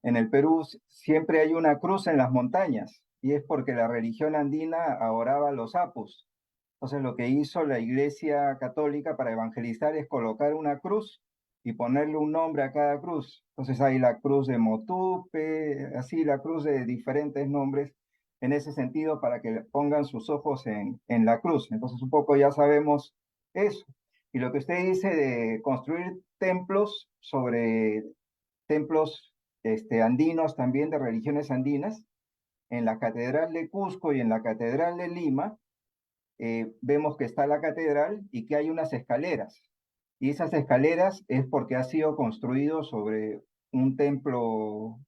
En el Perú siempre hay una cruz en las montañas, y es porque la religión andina adoraba a los apus. Entonces, lo que hizo la Iglesia Católica para evangelizar es colocar una cruz y ponerle un nombre a cada cruz. Entonces, hay la cruz de Motupe, así la cruz de diferentes nombres en ese sentido para que pongan sus ojos en la cruz. Entonces, un poco ya sabemos eso. Y lo que usted dice de construir templos sobre templos andinos también de religiones andinas, en la Catedral de Cusco y en la Catedral de Lima, vemos que está la catedral y que hay unas escaleras. Y esas escaleras es porque ha sido construido sobre un templo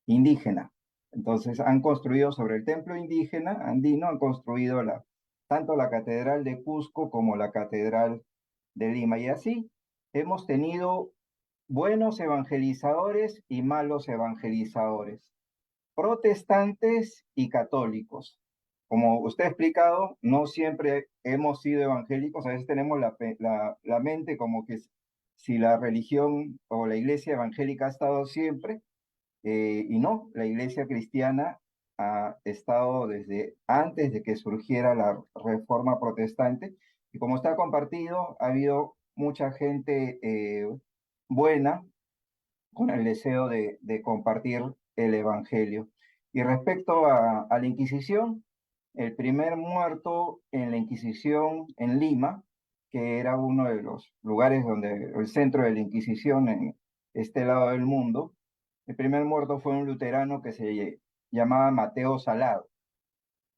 indígena. Entonces han construido sobre el templo indígena andino, han construido tanto la catedral de Cusco como la catedral de Lima. Y así hemos tenido buenos evangelizadores y malos evangelizadores, protestantes y católicos. Como usted ha explicado, no siempre hemos sido evangélicos, a veces tenemos la mente como que si la religión o la iglesia evangélica ha estado siempre, y no, la iglesia cristiana ha estado desde antes de que surgiera la reforma protestante, y como está compartido, ha habido mucha gente buena con el deseo de compartir el Evangelio. Y respecto a la Inquisición, el primer muerto en la Inquisición en Lima, que era uno de los lugares donde el centro de la Inquisición en este lado del mundo, el primer muerto fue un luterano que se llamaba Mateo Salado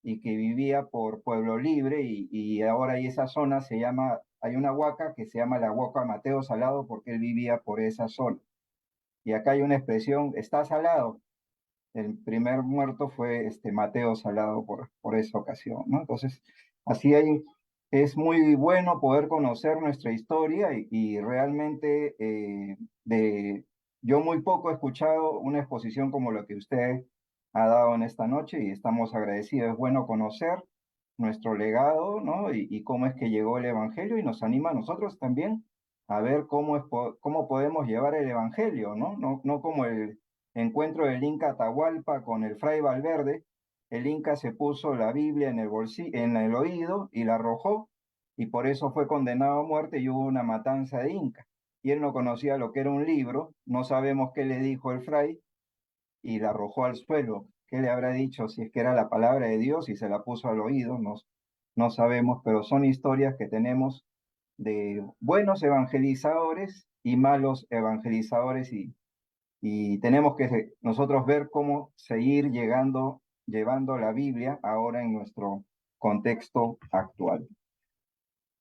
y que vivía por Pueblo Libre y ahora ahí esa zona se llama, hay una huaca que se llama la Huaca Mateo Salado porque él vivía por esa zona. Y acá hay una expresión, está salado. El primer muerto fue Mateo Salado por esa ocasión, ¿no? Entonces, así es muy bueno poder conocer nuestra historia y realmente yo muy poco he escuchado una exposición como la que usted ha dado en esta noche y estamos agradecidos. Es bueno conocer nuestro legado, ¿no? Y cómo es que llegó el Evangelio y nos anima a nosotros también a ver cómo podemos llevar el Evangelio, ¿no? No como el encuentro del Inca Atahualpa con el Fray Valverde. El Inca se puso la Biblia en el oído y la arrojó, y por eso fue condenado a muerte y hubo una matanza de Inca. Y él no conocía lo que era un libro, no sabemos qué le dijo el Fray, y la arrojó al suelo. ¿Qué le habrá dicho? Si es que era la palabra de Dios y se la puso al oído, no sabemos, pero son historias que tenemos de buenos evangelizadores y malos evangelizadores y tenemos que nosotros ver cómo seguir llevando la Biblia ahora en nuestro contexto actual.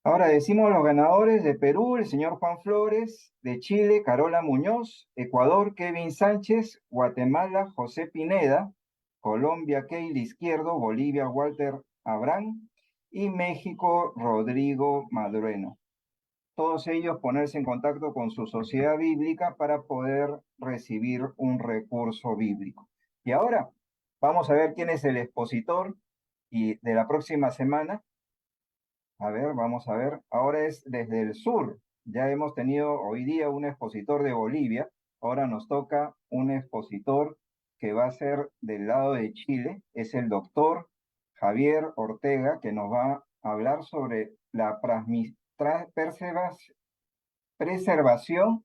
Ahora decimos los ganadores: de Perú, el señor Juan Flores; de Chile, Carola Muñoz; Ecuador, Kevin Sánchez; Guatemala, José Pineda; Colombia, Keil Izquierdo; Bolivia, Walter Abrán; y México, Rodrigo Madrueno. Todos ellos ponerse en contacto con su sociedad bíblica para poder recibir un recurso bíblico. Y ahora vamos a ver quién es el expositor y de la próxima semana. A ver, vamos a ver. Ahora es desde el sur. Ya hemos tenido hoy día un expositor de Bolivia. Ahora nos toca un expositor que va a ser del lado de Chile. Es el doctor Javier Ortega, que nos va a hablar sobre la preservación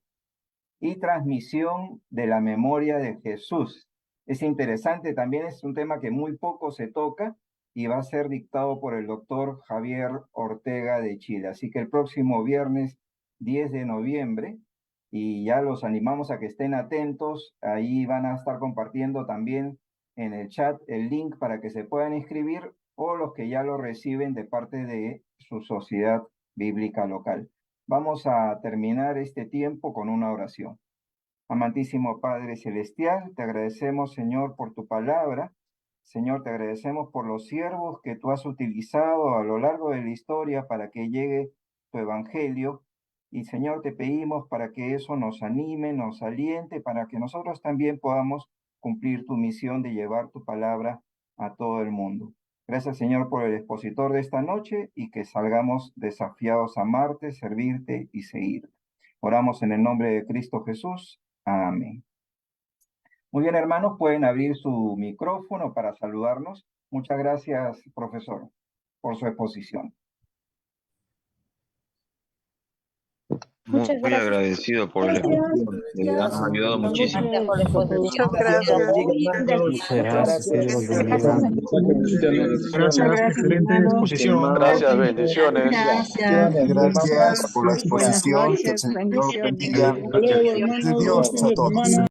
y transmisión de la memoria de Jesús. Es interesante, también es un tema que muy poco se toca y va a ser dictado por el doctor Javier Ortega de Chile. Así que el próximo viernes 10 de noviembre, y ya los animamos a que estén atentos, ahí van a estar compartiendo también en el chat el link para que se puedan inscribir o los que ya lo reciben de parte de su sociedad bíblica local. Vamos a terminar este tiempo con una oración. Amantísimo Padre Celestial, te agradecemos, Señor, por tu palabra. Señor, te agradecemos por los siervos que tú has utilizado a lo largo de la historia para que llegue tu evangelio. Y, Señor, te pedimos para que eso nos anime, nos aliente, para que nosotros también podamos cumplir tu misión de llevar tu palabra a todo el mundo. Gracias, Señor, por el expositor de esta noche y que salgamos desafiados a amarte, servirte y seguirte. Oramos en el nombre de Cristo Jesús. Amén. Muy bien, hermanos, pueden abrir su micrófono para saludarnos. Muchas gracias, profesor, por su exposición. Muy agradecido por la exposición. Nos ha ayudado muchísimo. Muchas gracias. Gracias, excelente exposición. Gracias, bendiciones. Gracias por la exposición. Que el Señor bendiga. De Dios a todos.